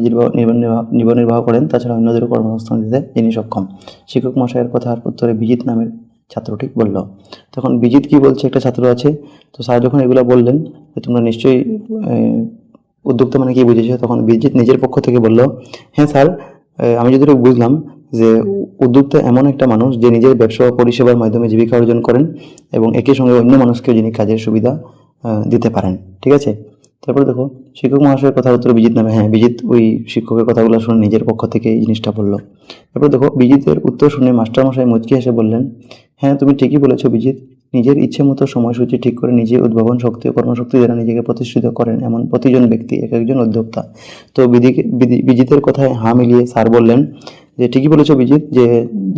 জীবন নির্বাহ করেন, তাছাড়া অন্যদেরও কর্মসংস্থান দিতে যিনি সক্ষম। শিক্ষক মশাইয়ের কথার উত্তরে বিজিত নামের ছাত্রটি বলল। তখন বিজিত কি বলছে, একটা ছাত্র আছে, তো স্যার যখন এগুলো বললেন যে তোমরা নিশ্চয়ই উদ্যোক্তা মানে কি বুঝেছো, তখন বিজিৎ নিজের পক্ষ থেকে বলল, হ্যাঁ স্যার, আমি যতটুকু বুঝলাম যে উদ্যোক্তা এমন একটা মানুষ যে নিজের ব্যবসা ও পরিষেবার মাধ্যমে জীবিকা অর্জন করেন এবং একই সঙ্গে অন্য মানুষকেও যিনি কাজের সুবিধা দিতে পারেন, ঠিক আছে। তারপরে দেখো, শিক্ষক মহাশয়ের কথার উত্তরে বিজিৎ নামে, হ্যাঁ বিজিৎ ওই শিক্ষকের কথাগুলো শুনে নিজের পক্ষ থেকে এই জিনিসটা বললো। তারপর দেখো, বিজিতের উত্তর শুনে মাস্টারমশাই মুচকি হেসে বললেন, হ্যাঁ তুমি ঠিকই বলেছো বিজিৎ, নিজের ইচ্ছে মতো সময়সূচি ঠিক করে নিজে উদ্ভাবন শক্তি ও কর্মশক্তি দ্বারা নিজেকে প্রতিষ্ঠিত করেন এমন প্রতিজন ব্যক্তি এক একজন উদ্যোক্তা। তো বিজিতের কথায় হাঁ মিলিয়ে স্যার বললেন যে ঠিকই বলেছো বিজিৎ, যে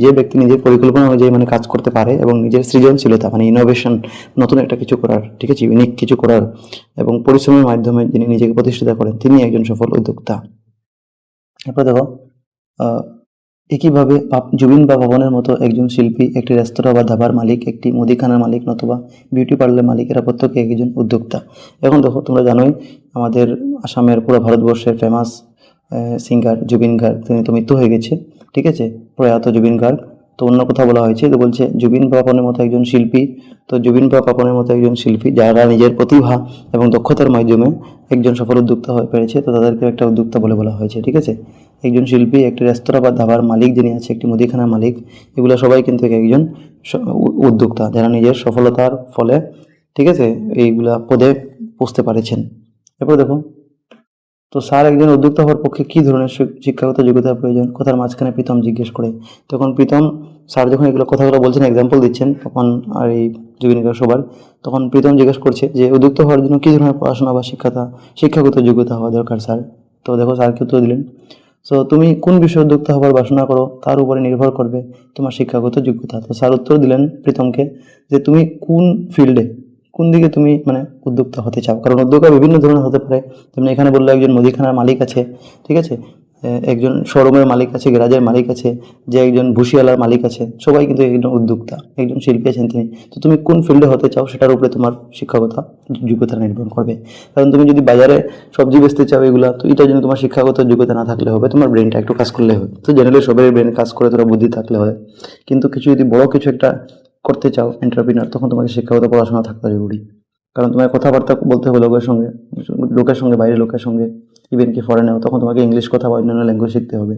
যে ব্যক্তি নিজের পরিকল্পনা অনুযায়ী মানে কাজ করতে পারে এবং নিজের সৃজনশীলতা মানে ইনোভেশন, নতুন একটা কিছু করার, ঠিক আছে, ইউনিক কিছু করার এবং পরিশ্রমের মাধ্যমে যিনি নিজেকে প্রতিষ্ঠিত করেন তিনি একজন সফল উদ্যোক্তা। এরপর দেখো, একইভাবে জুবিন বা ভবনের মতো একজন শিল্পী, একটি রেস্তোরাঁ বা ধাবার মালিক, একটি মুদিখানার মালিক নতুবা বিউটি পার্লার মালিক, এরা প্রত্যেকে একজন উদ্যোক্তা। এখন দেখো, তোমরা জানোই আমাদের আসামের পুরো ভারতবর্ষের ফেমাস সিঙ্গার জুবিন গার্গ, তিনি তো মৃত্যু হয়ে গেছে, ঠিক আছে, প্রয়াত জুবিন গার্গ। তো অন্য কথা বলা হয়েছে, তো বলছে জুবিন পাপনের মতো একজন শিল্পী, তো জুবিন পাপনের মতো একজন শিল্পী যারা নিজের প্রতিভা এবং দক্ষতার মাধ্যমে একজন সফল উদ্যোক্তা হয়ে পেরেছে, তো তাদেরকে একটা উদ্যোক্তা বলে বলা হয়েছে। ঠিক আছে, একজন শিল্পী, একটি রেস্তোরাঁ বা ধাবার মালিক যিনি আছে, একটি মুদিখানার মালিক, এগুলো সবাই কিন্তু একজন উদ্যোক্তা যারা নিজের সফলতার ফলে, ঠিক আছে, এইগুলা পদে পৌঁছতে পারেছেন। এরপর দেখো, তো স্যার একজন উদ্যোক্তা হওয়ার পক্ষে কী ধরনের শিক্ষাগত যোগ্যতার প্রয়োজন, কথার মাঝখানে প্রীতম জিজ্ঞেস করে। তখন প্রীতম স্যার যখন এগুলো কথাগুলো বলছেন, এক্সাম্পল দিচ্ছেন তখন, আর এই জুবিনিকা সবার, তখন প্রীতম জিজ্ঞেস করছে যে উদ্যোক্তা হওয়ার জন্য কী ধরনের পড়াশোনা বা শিক্ষাগত যোগ্যতা হওয়া দরকার স্যার। তো দেখো স্যার কি উত্তর দিলেন, সো তুমি কোন বিষয়ে উদ্যোক্তা হবার বাসনা করো তার উপরে নির্ভর করবে তোমার শিক্ষাগত যোগ্যতা। তো স্যার উত্তর দিলেন প্রীতমকে যে তুমি কোন ফিল্ডে, কোন দিকে তুমি মানে উদ্যোক্তা হতে চাও, কারণ উদ্যোক্তা বিভিন্ন ধরনের হতে পারে। যেমন এখানে বললো একজন মুদিখানার মালিক আছে, ঠিক আছে, একজন শোরুমের মালিক আছে, গ্যারাজের মালিক আছে, যে একজন ভুসিওয়ালার মালিক আছে, সবাই কিন্তু একজন উদ্যোক্তা, একজন শিল্পী আছেন তিনি। তো তুমি কোন ফিল্ডে হতে চাও সেটার উপরে তোমার শিক্ষাগত যোগ্যতা নির্ভর করবে। কারণ তুমি যদি বাজারে সবজি বেচতে চাও এগুলা, তো এটার জন্য তোমার শিক্ষাগত যোগ্যতা না থাকলে হবে, তোমার ব্রেনটা একটু কাজ করলে হবে। তো জেনারেলি সবাই ব্রেন কাজ করে, তোরা বুদ্ধি থাকলে হয়। কিন্তু কিছু যদি বড় কিছু একটা করতে চাও এন্টারপ্রিনার, তখন তোমাকে শিক্ষাগত পড়াশোনা থাকা জরুরি। কারণ তোমার কথাবার্তা বলতে হবে লোকের সঙ্গে বাইরের লোকের সঙ্গে, ইভেন কি ফরেনেও, তখন তোমাকে ইংলিশ কথা বা অন্যান্য ল্যাঙ্গুয়েজ শিখতে হবে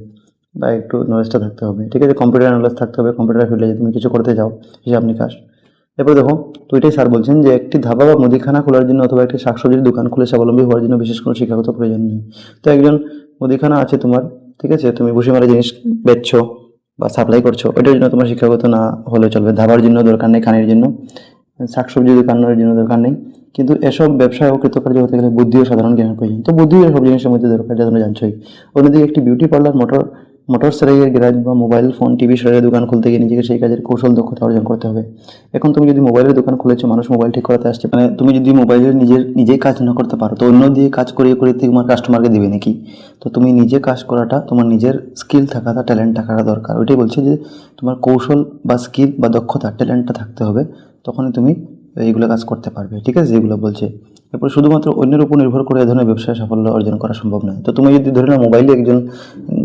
বা একটু নলেজটা থাকতে হবে। ঠিক আছে, কম্পিউটার নলেজ থাকতে হবে, কম্পিউটার ফিল্ডে যদি তুমি কিছু করতে চাও, হিসাব নিকাশ। এরপর দেখো, তো এটাই স্যার বলছেন যে একটি ধাবা বা মুদিখানা খোলার জন্য অথবা একটি শাকসবজির দোকান খুলে স্বাবলম্বী হওয়ার জন্য বিশেষ কোনো শিক্ষাগত প্রয়োজন নেই। তো একজন মুদিখানা আছে তোমার, ঠিক আছে, তুমি ভুসিমারা জিনিস বেচছো বা সাপ্লাই করছো, ওইটার জন্য তোমার শিক্ষাগত না হলে চলবে। ধাবার জন্য দরকার নেই, খানের জন্য, শাকসবজি দোকানের জন্য দরকার নেই। কিন্তু এসব ব্যবসায় ও কৃতকার্য হতে গেলে বুদ্ধি ও সাধারণ জ্ঞানের প্রয়োজন। তো বুদ্ধি সব জিনিসের মধ্যে দরকার, যা তোমরা জানছোই। অন্যদিকে একটি বিউটি পার্লার, মোটর সেলাইয়ের গ্যারাজ বা মোবাইল ফোন টিভি সেলাইয়ের দোকান খুলতে গিয়ে নিজেকে সেই কাজের কৌশল দক্ষতা অর্জন করতে হবে। এখন তুমি যদি মোবাইলের দোকান খুলেছো, মানুষ মোবাইল ঠিক করাতে আসছে, মানে তুমি যদি মোবাইলের নিজেই কাজ না করতে পারো, তো অন্য দিয়ে কাজ করিয়ে করিয়ে তোমার কাস্টমারকে দিবে নাকি? তো তুমি নিজে কাজ করাটা, তোমার নিজের স্কিল থাকাটা, ট্যালেন্ট থাকাটা দরকার। ওইটাই বলছে যে তোমার কৌশল বা স্কিল বা দক্ষতা, ট্যালেন্টটা থাকতে হবে, তখনই তুমি এইগুলো কাজ করতে পারবে। ঠিক আছে, যেগুলো বলছে। এরপর শুধুমাত্র অন্যের উপর নির্ভর করে এ ধরনের ব্যবসায় সাফল্য অর্জন করা সম্ভব নয়। তো তুমি যদি ধরে নাও মোবাইলে একজন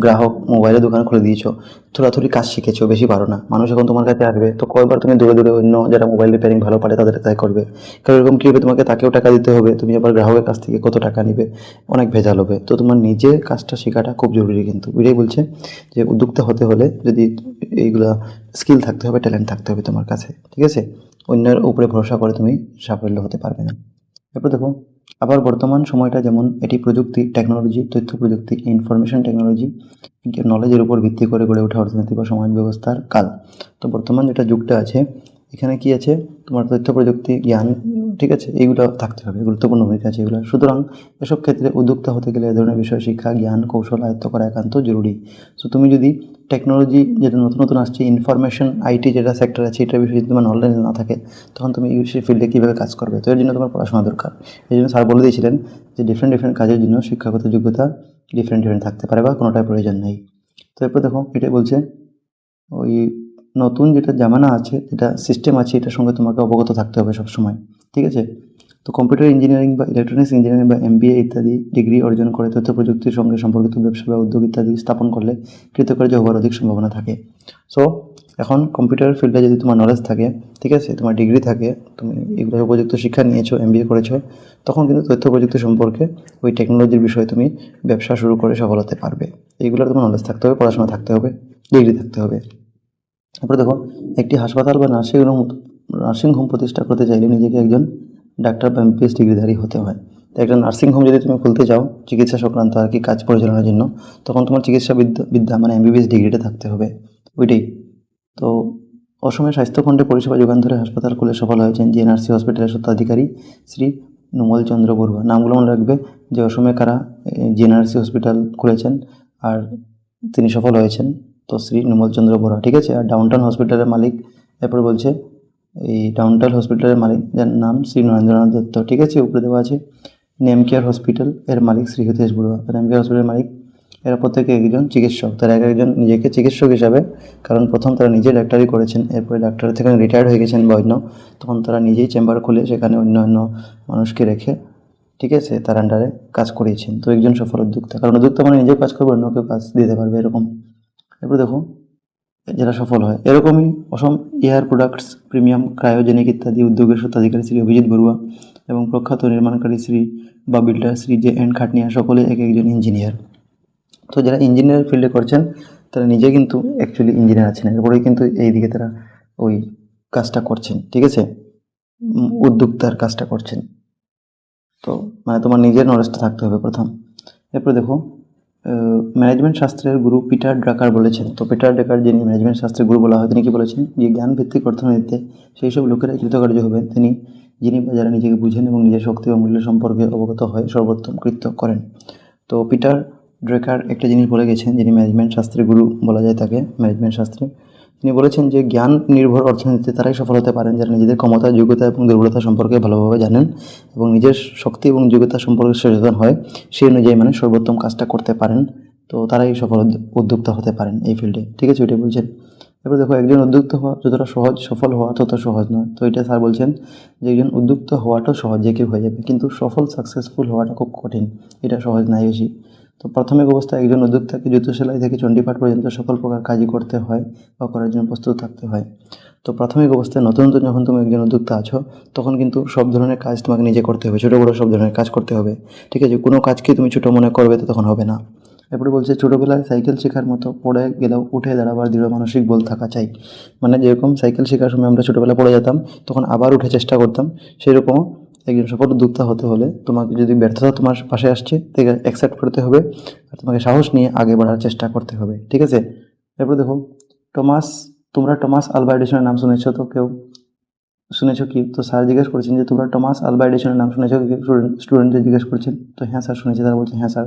গ্রাহক, মোবাইলের দোকান খুলে দিয়েছো, থোড়াথুড়ি কাজ শিখেছো, বেশি পারো না, মানুষ এখন তোমার কাছে আসবে, তো কয়বার তুমি দূরে দূরে অন্য যারা মোবাইল রিপেয়ারিং ভালো পারে তাদের কাছে করবে। কারণ এরকম কী হবে, তোমাকে তাকেও টাকা দিতে হবে, তুমি আবার গ্রাহকের কাছ থেকে কত টাকা নিবে, অনেক ভেজাল হবে। তো তোমার নিজে কাজটা শেখাটা খুব জরুরি। কিন্তু এটাই বলছে যে উদ্যোক্তা হতে হলে যদি এইগুলা স্কিল থাকতে হবে, ট্যালেন্ট থাকতে হবে তোমার কাছে। ঠিক আছে, অন্যের উপরে ভরসা করে তুমি সাফল্য হতে পারবে না। এরপর দেখো, আবার বর্তমান সময়টা যেমন এটি প্রযুক্তি, টেকনোলজি, তথ্য প্রযুক্তি, ইনফরমেশন টেকনোলজি, নলেজের উপর ভিত্তি করে গড়ে ওঠা অর্থনীতি বা সমাজ ব্যবস্থার কাল। তো বর্তমান যেটা যুগটা আছে, এখানে কি আছে, তোমার তথ্য প্রযুক্তি, জ্ঞান, ঠিক আছে, এইগুলো থাকতে হবে, গুরুত্বপূর্ণ ভূমিকা আছে এগুলো। সুতরাং এসব ক্ষেত্রে উদ্যোক্তা হতে গেলে এ ধরনের বিষয় শিক্ষা, জ্ঞান, কৌশল আয়ত্ত করা একান্ত জরুরি। সো তুমি যদি টেকনোলজি যেটা নতুন নতুন আসছে, ইনফরমেশন আইটি যেটা সেক্টর আছে, এটার বিষয়ে যদি তোমার নলেজ না থাকে, তখন তুমি সেই ফিল্ডে কীভাবে কাজ করবে? তো এর জন্য তোমার পড়াশোনা দরকার। এই জন্য স্যার বলে দিয়েছিলেন যে ডিফারেন্ট ডিফারেন্ট কাজের জন্য শিক্ষাগত যোগ্যতা ডিফারেন্ট ডিফারেন্ট থাকতে পারে বা কোনোটার প্রয়োজন নেই। তো এরপর দেখো, এটাই বলছে ওই নতুন যেটা জামানা আছে, যেটা সিস্টেম আছে, এটার সঙ্গে তোমাকে অবগত থাকতে হবে সবসময়। ঠিক আছে, তো কম্পিউটার ইঞ্জিনিয়ারিং বা ইলেকট্রনিক্স ইঞ্জিনিয়ারিং বা এমবিএ ইত্যাদি ডিগ্রি অর্জন করে তথ্য প্রযুক্তির সঙ্গে সম্পর্কিত ব্যবসা বা উদ্যোগ ইত্যাদি স্থাপন করলে কৃতকার্য হওয়ার অধিক সম্ভাবনা থাকে। সো এখন কম্পিউটার ফিল্ডে যদি তোমার নলেজ থাকে, ঠিক আছে, তোমার ডিগ্রি থাকে, তুমি এগুলো উপযুক্ত শিক্ষা নিয়েছো, এমবিএ করেছো, তখন কিন্তু তথ্য প্রযুক্তি সম্পর্কে ওই টেকনোলজির বিষয়ে তুমি ব্যবসা শুরু করে সফল হতে পারবে। এইগুলোর তোমার নলেজ থাকতে হবে, পড়াশোনা থাকতে হবে, ডিগ্রি থাকতে হবে। তারপরে দেখো, একটি হাসপাতাল বা নার্সিং হোম প্রতিষ্ঠা করতে চাইলে নিজেকে একজন ডাক্তার বা এমবিবিএস ডিগ্রিধারী হতে হয়। তো একটা নার্সিংহোম যদি তুমি খুলতে চাও চিকিৎসা সংক্রান্ত আর কি কাজ পরিচালনার জন্য, তখন তোমার চিকিৎসা বিদ্যা মানে এমবিবিএস ডিগ্রিটা থাকতে হবে, ওইটাই। তো অসমে স্বাস্থ্যখণ্ডে পরিষেবা যোগান ধরে হাসপাতাল খুলে সফল হয়েছেন জিএনআরসি হসপিটালের স্বত্বাধিকারী শ্রী নুমল চন্দ্র বড়ুয়া। নামগুলো মনে রাখবে যে অসমে কারা জিএনআরসি হসপিটাল খুলেছেন আর তিনি সফল হয়েছেন, তো শ্রী নুমল চন্দ্র বড়ুয়া। ঠিক আছে, আর ডাউনটাউন হসপিটালের মালিক, এরপরে বলছে এই ডাউনটাউন হসপিটালের মালিক যার নাম শ্রী নরেন্দ্রনাথ দত্ত। ঠিক আছে, উপরে দেওয়া আছে নেম কেয়ার হসপিটাল এর মালিক শ্রী হিতেশ বড়ুয়া। নেম কেয়ার হসপিটালের মালিক এরা প্রত্যেকে একজন চিকিৎসক, তারা এক একজন নিজেকে চিকিৎসক হিসাবে, কারণ প্রথম তারা নিজে ডাক্তারি করেছেন, এরপরে ডাক্তার থেকে রিটায়ার্ড হয়ে গেছেন বা অন্য, তখন তারা নিজেই চেম্বার খুলে সেখানে অন্য অন্য মানুষকে রেখে, ঠিক আছে, তার আন্ডারে কাজ করিয়েছেন। তো একজন সফল উদ্যোক্তা, কারণ উদ্যোক্তা মানে নিজেও কাজ করবে, অন্য কেউ কাজ দিতে পারবে, এরকম। এরপর দেখো, যারা সফল হয়। এরকমই অসম এয়ার প্রোডাক্টস, প্রিমিয়াম ক্রায়োজেনিক ইত্যাদি উদ্যোগের স্বত্বাধিকারী শ্রী অভিজিৎ বড়ুয়া এবং প্রখ্যাত নির্মাণকারী শ্রী বা বিল্ডার শ্রী জে এন খাটনিয়া সকলে এক একজন ইঞ্জিনিয়ার। তো যারা ইঞ্জিনিয়ার ফিল্ডে করছেন তারা নিজে কিন্তু অ্যাকচুয়ালি ইঞ্জিনিয়ার আছেন, এরপরেই কিন্তু এইদিকে তারা ওই কাজটা করছেন, ঠিক আছে, উদ্যোক্তার কাজটা করছেন। তো মানে তোমার নিজের নলেজটা থাকতে হবে প্রথম। এরপরে দেখো, ম্যানেজমেন্ট শাস্ত্রের গুরু পিটার ড্রাকার বলেছেন, তো পিটার ড্রাকার যিনি ম্যানেজমেন্ট শাস্ত্রের গুরু বলা হয়, তিনি কি বলেছেন যে জ্ঞান ভিত্তিক অর্থনীতিতে সেই সব লোকেরা কৃতকার্য হবেন যিনি বা যারা নিজেকে বুঝেন এবং নিজের শক্তি ও মূল্য সম্পর্কে অবগত হয় সর্বোত্তম কৃত্য করেন। তো পিটার ড্রেকার একটা জিনিস বলে গেছেন, যিনি ম্যানেজমেন্ট শাস্ত্রের গুরু বলা যায় তাকে ম্যানেজমেন্ট শাস্ত্রে। তিনি বলেছেন যে জ্ঞান নির্ভর অর্থনীতিতে তারাই সফল হতে পারেন যারা নিজেদের ক্ষমতা, যোগ্যতা এবং দুর্বলতা সম্পর্কে ভালোভাবে জানেন এবং নিজের শক্তি এবং যোগ্যতা সম্পর্কে সচেতন হয়, সেই অনুযায়ী মানে সর্বোত্তম কাজটা করতে পারেন। তো তারাই সফল উদ্যোক্তা হতে পারেন এই ফিল্ডে, ঠিক আছে, ওইটাই বলছেন। এবার দেখো, একজন উদ্যোক্তা হওয়া যতটা সহজ, সফল হওয়া তত সহজ নয়। তো এটা স্যার বলছেন যে একজন উদ্যোক্তা হওয়াটাও সহজ, যে কেউ হয়ে যাবে, কিন্তু সফল সাকসেসফুল হওয়াটা খুব কঠিন, এটা সহজ নাই বেশি। তো প্রাথমিক অবস্থায় একজন উদ্যোক্তাকে জুতো সেলাই থেকে চণ্ডীপাঠ পর্যন্ত সকল প্রকার কাজই করতে হয় বা করার জন্য প্রস্তুত থাকতে হয়। তো প্রাথমিক অবস্থায় নতুন নতুন যখন তুমি একজন উদ্যোক্তা আছো, তখন কিন্তু সব ধরনের কাজ তোমাকে নিজে করতে হবে, ছোটো বড়ো সব ধরনের কাজ করতে হবে, ঠিক আছে। কোনো কাজকে তুমি ছোটো মনে করবে তো তখন হবে না। এরপরে বলছে ছোটোবেলায় সাইকেল শেখার মতো পড়ে গেলেও উঠে দাঁড়াবার দৃঢ় মানসিক বল থাকা চাই। মানে যেরকম সাইকেল শেখার সময় আমরা ছোটোবেলায় পড়ে যেতাম, তখন আবার উঠে চেষ্টা করতাম, সেরকম একজন সফল উদ্যোক্তা হতে হলে তোমাকে যদি ব্যর্থতা তোমার পাশে আসছে তাকে অ্যাকসেপ্ট করতে হবে আর তোমাকে সাহস নিয়ে আগে বাড়ার চেষ্টা করতে হবে, ঠিক আছে। এরপর দেখো, টমাস তোমরা টমাস আলভা এডিসনের নাম শুনেছো তো কেউ? শুনেছো কি? তো স্যার জিজ্ঞেস করছেন যে তোমরা টমাস আলভা এডিসনের নাম শুনেছো কি? স্টুডেন্টদের জিজ্ঞেস করছেন। তো হ্যাঁ স্যার শুনেছি, তারা বলছে হ্যাঁ স্যার।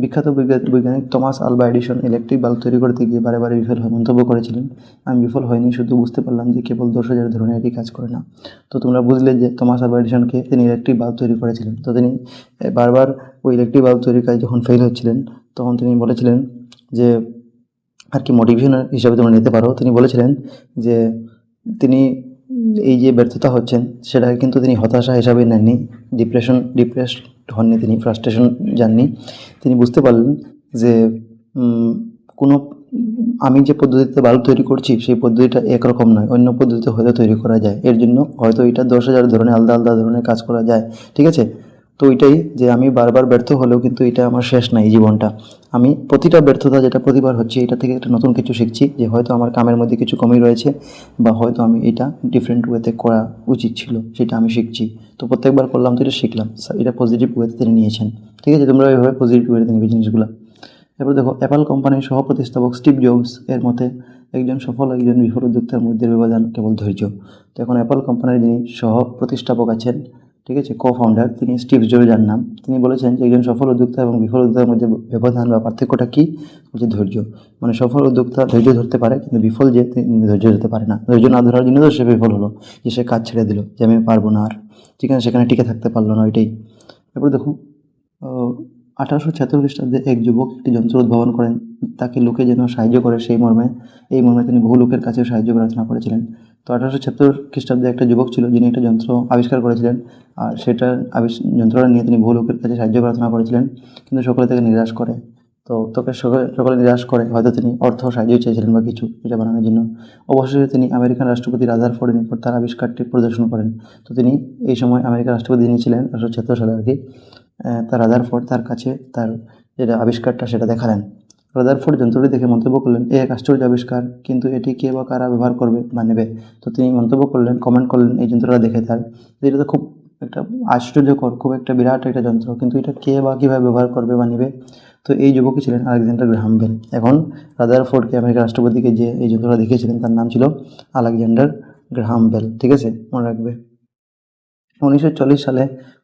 বিখ্যাত বৈজ্ঞানিক Thomas Alva Edison electric bulb তৈরি করতে গিয়ে বারে বারে বিফল হয়ে মন্তব্য করেছিলেন, আমি বিফল হয়নি, শুধু বুঝতে পারলাম যে কেবল 10,000 ধরনের এটি কাজ করে না। তো তোমরা বুঝলে যে টমাস আলভা এডিসনকে তিনি ইলেকট্রিক বাল্ব তৈরি করেছিলেন। তো তিনি বারবার ওই ইলেকট্রিক বাল্ব তৈরির কাজ যখন ফেল হচ্ছিলেন, তখন তিনি বলেছিলেন যে, আর কি মোটিভেশন হিসাবে তোমরা নিতে পারো, তিনি বলেছিলেন যে তিনি এই যে ব্যর্থতা হচ্ছেন সেটা কিন্তু তিনি হতাশা হিসাবে নেননি, ডিপ্রেসড হননি, তিনি ফ্রাস্ট্রেশন যাননি। তিনি বুঝতে পারলেন যে কোনো আমি যে পদ্ধতিতে বাল্ব তৈরি করছি সেই পদ্ধতিটা একরকম নয়, অন্য পদ্ধতিতে হয়তো তৈরি করা যায়, এর জন্য হয়তো এটা 10,000 ধরনের আলাদা আলাদা ধরনের কাজ করা যায়, ঠিক আছে। তো ওইটাই যে আমি বারবার ব্যর্থ হলেও কিন্তু এটা আমার শেষ নাই জীবনটা, আমি প্রতিটা ব্যর্থতা যেটা প্রতিবার হচ্ছে এটা থেকে একটা নতুন কিছু শিখছি, যে হয়তো আমার কামের মধ্যে কিছু কমই রয়েছে বা হয়তো আমি এটা ডিফারেন্ট ওয়েতে করা উচিত ছিল, সেটা আমি শিখছি। তো প্রত্যেকবার করলাম তো এটা শিখলাম, এটা পজিটিভ ওয়েতে তিনি নিয়েছেন, ঠিক আছে। তোমরা এইভাবে পজিটিভ ওয়েতে নিবে জিনিসগুলো। এরপর দেখো, অ্যাপল কোম্পানির সহ প্রতিস্থাপক স্টিভ জবস এর মতে একজন সফল একজন বিফল উদ্যোক্তার মধ্যে ব্যবধান কেবল ধৈর্য। তো এখন অ্যাপল কোম্পানির যিনি সহ প্রতিষ্ঠাপক আছেন, ঠিক আছে, কো ফাউন্ডার, তিনি স্টিভ জবস যার নাম, তিনি বলেছেন যে একজন সফল উদ্যোক্তা এবং বিফল উদ্যোক্তার মধ্যে ব্যবধান বা পার্থক্যটা কী, হচ্ছে ধৈর্য। মানে সফল উদ্যোক্তা ধৈর্য ধরতে পারে, কিন্তু বিফল যে তিনি ধৈর্য ধরতে পারে না, ধৈর্য না ধরার জন্য তো সে বিফল হলো, যে সে কাজ ছেড়ে দিল, যে আমি পারবো না আর, ঠিক আছে, সেখানে টিকে থাকতে পারলো না, ওইটাই। এরপর দেখো, 1876 খ্রিস্টাব্দে এক যুবক একটি যন্ত্র উদ্ভাবন করেন, তাকে লোকে যেন সাহায্য করে এই মর্মে তিনি বহু লোকের কাছেও সাহায্য প্রার্থনা করেছিলেন। তো 1876 খ্রিস্টাব্দে একটা যুবক ছিল যিনি একটা যন্ত্র আবিষ্কার করেছিলেন, আর যন্ত্রটা নিয়ে তিনি বহু লোকের কাছে সাহায্য প্রার্থনা করেছিলেন, কিন্তু সকলে তাকে নিরাশ করে। তো তোকে সকলে নিরাশ করে, হয়তো তিনি অর্থ সাহায্য চেয়েছিলেন বা কিছু এটা বানানোর জন্য। অবশেষে তিনি আমেরিকান রাষ্ট্রপতি রাদারফোর্ডের নিকট তার আবিষ্কারটি প্রদর্শন করেন। তো তিনি এই সময় আমেরিকার রাষ্ট্রপতি যিনি ছিলেন 1876 সালে আর কি, তার রাদারফোর্ড তার কাছে তার যেটা আবিষ্কারটা সেটা দেখালেন। রাদারফোর্ড যন্ত্রটি দেখে মন্তব্য করলেন, এ এক আশ্চর্য আবিষ্কার, কিন্তু এটি কে বা কারা ব্যবহার করবে বা নেবে। তো তিনি কমেন্ট করলেন এই যন্ত্রটা দেখে তার, যে এটা তো খুব একটা আশ্চর্যকর, খুব একটা বিরাট একটা যন্ত্র, কিন্তু এটা কে বা কীভাবে ব্যবহার করবে বা নেবে। তো এই যুবকই ছিলেন আলেকজান্ডার গ্রাহাম বেল। এখন রাদারফোর্ডকে আমেরিকার রাষ্ট্রপতিকে যে এই যন্ত্রটা দেখিয়েছিলেন তার নাম ছিল আলেকজান্ডার গ্রাহাম বেল, ঠিক আছে, মনে রাখবে। 1940 সালে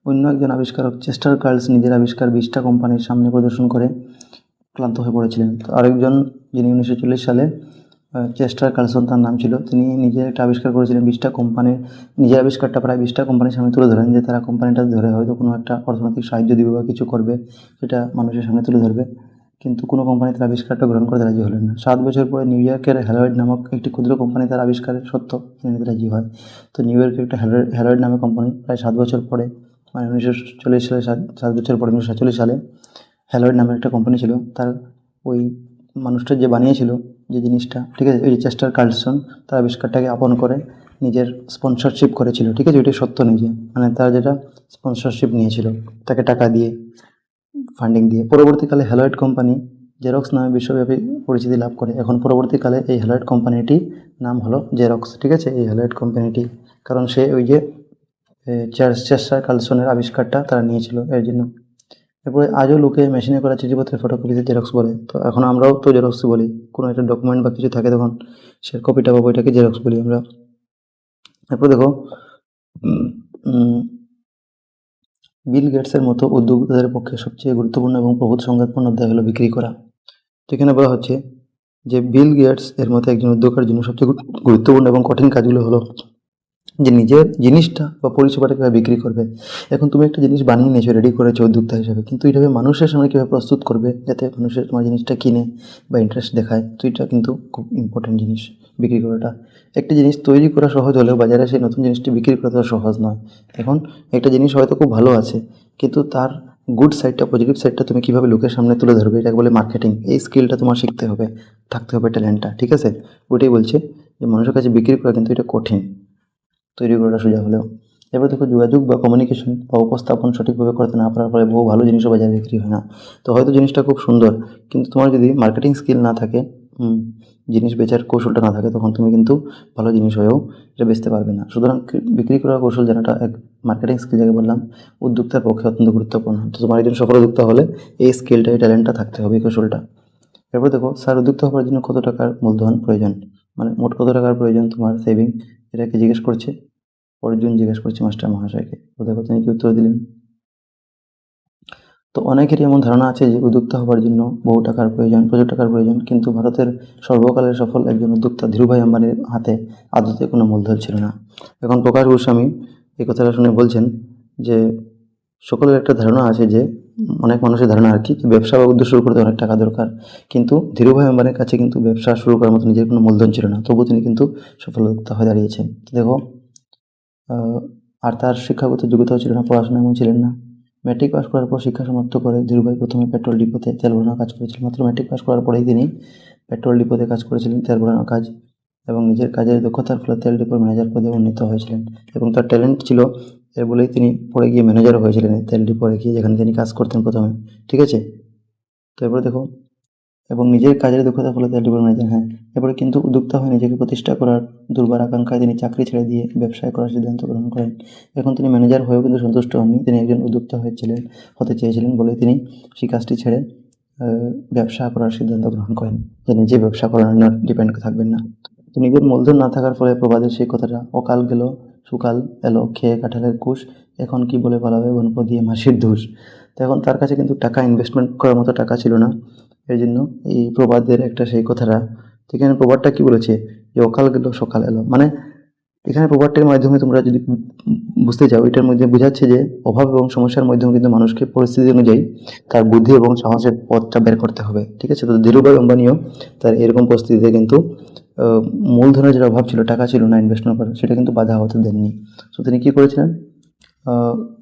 অন্য একজন আবিষ্কারক চেস্টার কার্লস নিজের আবিষ্কার 20টা কোম্পানির সামনে প্রদর্শন করে ক্লান্ত হয়ে পড়েছিলেন। তো আরেকজন যিনি 1940 সালে চেস্টার কার্লসন তার নাম ছিল, তিনি নিজে একটা আবিষ্কার করেছিলেন 20টা কোম্পানির, নিজের আবিষ্কারটা প্রায় 20টা কোম্পানির সামনে তুলে ধরেন, যে তারা কোম্পানিটা ধরে হয়তো কোনো একটা অর্থনৈতিক সাহায্য দিবে বা কিছু করবে, সেটা মানুষের সামনে তুলে ধরবে, কিন্তু কোনো কোম্পানি তার আবিষ্কারটা গ্রহণ করতে রাজি হলেন না। 7 বছর পরে নিউ ইয়র্কের হ্যালয়েড নামক একটি ক্ষুদ্র কোম্পানি তার আবিষ্কারের সত্য মেনে নিতে রাজি হয়। তো নিউ ইয়র্কের একটা হ্যালয়েড নামক কোম্পানি প্রায় 7 বছর পরে, মানে 1940 সালে 7 বছর পরে 1947 সালে হ্যালয়েড নামের একটা কোম্পানি ছিল, তার ওই মানুষটা যে বানিয়েছিল যে জিনিসটা, ঠিক আছে, ওই যে চেস্টার কার্লসন, তার আবিষ্কারটাকে আপন করে নিজের স্পন্সরশিপ করেছিল, ঠিক আছে, ওইটাই সত্য নিজে, মানে তার যেটা স্পন্সরশিপ নিয়েছিল তাকে টাকা দিয়ে, ফান্ডিং দিয়ে। পরবর্তীকালে হ্যালোয়েড কোম্পানি জেরক্স নামে বিশ্বব্যাপী পরিচিতি লাভ করে। এখন পরবর্তীকালে এই হ্যালোয়েড কোম্পানিটি নাম হলো জেরক্স, ঠিক আছে, এই হ্যালোয়েড কোম্পানিটি, কারণ সে ওই যে চেস্টার কার্লসনের আবিষ্কারটা তারা নিয়েছিল এর জন্য। এরপরে আজও লোকে মেশিনে করা চিঠিপত্রের ফটোকপিতে জেরক্স বলে, তো এখন আমরাও তো জেরক্স বলি। কোনো একটা ডকুমেন্ট বা কিছু থাকে তখন সে কপিটা বা বইটাকে জেরক্স বলি আমরা। এরপর দেখো বিল গেটসের মতো উদ্যোক্তাদের পক্ষে সবচেয়ে গুরুত্বপূর্ণ এবং প্রভূত সংঘাতপূর্ণ অধ্যায় হলো বিক্রি করা। যেখানে বলা হচ্ছে যে বিল গেটস এর মতো একজন উদ্যোক্তার জন্য সবচেয়ে গুরুত্বপূর্ণ এবং কঠিন কাজগুলো হলো যে নিজের জিনিসটা বা পরিষেবাটা কীভাবে বিক্রি করবে। এখন তুমি একটা জিনিস বানিয়ে নিয়েছো, রেডি করেছো উদ্যোক্তা হিসাবে, কিন্তু এইভাবে মানুষের সামনে কীভাবে প্রস্তুত করবে যাতে মানুষের তোমার জিনিসটা কিনে বা ইন্টারেস্ট দেখায়, তো এটা কিন্তু খুব ইম্পর্টেন্ট জিনিস বিক্রি করাটা। একটা জিনিস তৈরি করা সহজ হলেও বাজারে সেই নতুন জিনিসটি বিক্রি করা তো সহজ নয়। এখন একটা জিনিস হয়তো খুব ভালো আছে, কিন্তু তার গুড সাইডটা, পজিটিভ সাইডটা তুমি কীভাবে লোকের সামনে তুলে ধরবে, এটাকে বলে মার্কেটিং। এই স্কিলটা তোমার শিখতে হবে, থাকতে হবে ট্যালেন্টটা, ঠিক আছে। ওইটাই বলছে যে মানুষের কাছে বিক্রি করা কিন্তু এটা কঠিন, তৈরি করাটা সোজা হলেও। এবার দেখো যোগাযোগ বা কমিউনিকেশন বা উপস্থাপন সঠিকভাবে করতে না পারার ফলে বহু ভালো জিনিসও বাজারে বিক্রি হয় না। তো হয়তো জিনিসটা খুব সুন্দর, কিন্তু তোমার যদি মার্কেটিং স্কিল না থাকে, জিনিস বেচার কৌশলটা না থাকে, তখন তুমি কিন্তু ভালো জিনিস হয়েও এটা বেচতে পারবে না। সুতরাং বিক্রি করার কৌশল জানাটা এক মার্কেটিং স্কিল যাকে বললাম উদ্যোক্তার পক্ষে অত্যন্ত গুরুত্বপূর্ণ। তো তোমার একজন সফল উদ্যোক্তা হলে এই স্কিলটা, এই ট্যালেন্টটা থাকতে হবে, এই কৌশলটা। এরপর দেখো স্যার উদ্যোক্তা হওয়ার জন্য কত টাকার মূলধন প্রয়োজন, মানে মোট কত টাকার প্রয়োজন তোমার সেভিং, এটাকে জিজ্ঞেস করছে অর্জুন, জিজ্ঞেস করছে মাস্টার মহাশয়কে। তো দেখো তিনি কি উত্তর দিলেন। তো অনেকেরই এমন ধারণা আছে যে উদ্যোক্তা হওয়ার জন্য বহু টাকার প্রয়োজন, প্রচুর টাকার প্রয়োজন, কিন্তু ভারতের সর্বকালের সফল একজন উদ্যোক্তা ধীরুভাই আম্বানির হাতে আদতে কোনো মূলধন ছিল না। এখন প্রকাশ গোস্বামী এই কথাটা শুনে বলছেন যে সকলের একটা ধারণা আছে যে, অনেক মানুষের ধারণা আর কি, যে ব্যবসা বা উদ্যোগ শুরু করতে অনেক টাকা দরকার, কিন্তু ধীরুভাই আম্বানির কাছে কিন্তু ব্যবসা শুরু করার মতো নিজের কোনো মূলধন ছিল না, তবুও তিনি কিন্তু সফল উদ্যোক্তা হয়ে দাঁড়িয়েছেন। দেখো আর তার শিক্ষাগত যোগ্যতাও ছিল না, পড়াশোনা এমন ছিলেন না। ম্যাট্রিক পাস করার পর শিক্ষা সমাপ্ত করে ধীরুভাই প্রথমে পেট্রোল ডিপোতে তেল ভরানোর কাজ করেছিলেন। মাত্র ম্যাট্রিক পাস করার পরেই তিনি পেট্রোল ডিপোতে কাজ করেছিলেন, তেল ভরানোর কাজ, এবং নিজের কাজের দক্ষতার ফলে তেল ডিপোর ম্যানেজার পদে উন্নীত হয়েছিলেন। এবং তার ট্যালেন্ট ছিল এর বলেই তিনি পরে গিয়ে ম্যানেজারও হয়েছিলেন তেল ডিপোরে গিয়ে, যেখানে তিনি কাজ করতেন প্রথমে, ঠিক আছে। তো এরপরে দেখো, এবং নিজের কাজের দক্ষতার ফলে তেল ডিপোর ম্যানেজার, হ্যাঁ। এরপরে কিন্তু উদ্যোক্তা হয়ে নিজেকে প্রতিষ্ঠা করার দুর্বার আকাঙ্ক্ষায় তিনি চাকরি ছেড়ে দিয়ে ব্যবসায় করার সিদ্ধান্ত গ্রহণ করেন। এখন তিনি ম্যানেজার হয়েও কিন্তু সন্তুষ্ট হননি, তিনি একজন উদ্যোক্তা হতে চেয়েছিলেন বলে তিনি সেই কাজটি ছেড়ে ব্যবসা করার সিদ্ধান্ত গ্রহণ করেন, যে নিজে ব্যবসা করার ডিপেন্ড থাকবেন না। তো নিজের মূলধন না থাকার ফলে প্রবাদের সেই কথাটা, অকাল গেল সুকাল এলো, খেয়ে কাঁঠালের কুশ, এখন কি বলে পালাবে গল্প দিয়ে মাসির ধূস। তো এখন তার কাছে কিন্তু টাকা ইনভেস্টমেন্ট করার মতো টাকা ছিল না, এর জন্য এই প্রবাদের একটা সেই কথাটা। তো এখানে প্রবাদটা কি বলেছে, যে অকাল গেল সকাল এলো, মানে এখানে প্রবাদটির মাধ্যমে তোমরা যদি বুঝতে চাও, এটার মধ্যে বোঝাচ্ছে যে অভাব এবং সমস্যার মাধ্যমে কিন্তু মানুষকে পরিস্থিতি অনুযায়ী তার বুদ্ধি এবং সাহসের পথটা বের করতে হবে, ঠিক আছে। তো ধীরুভাই আম্বানিও তার এরকম পরিস্থিতিতে কিন্তু মূলধনের যেটা অভাব ছিল, টাকা ছিল না ইনভেস্টমেন্ট করার, সেটা কিন্তু বাধা হতে দেননি। তো তিনি কী করেছিলেন,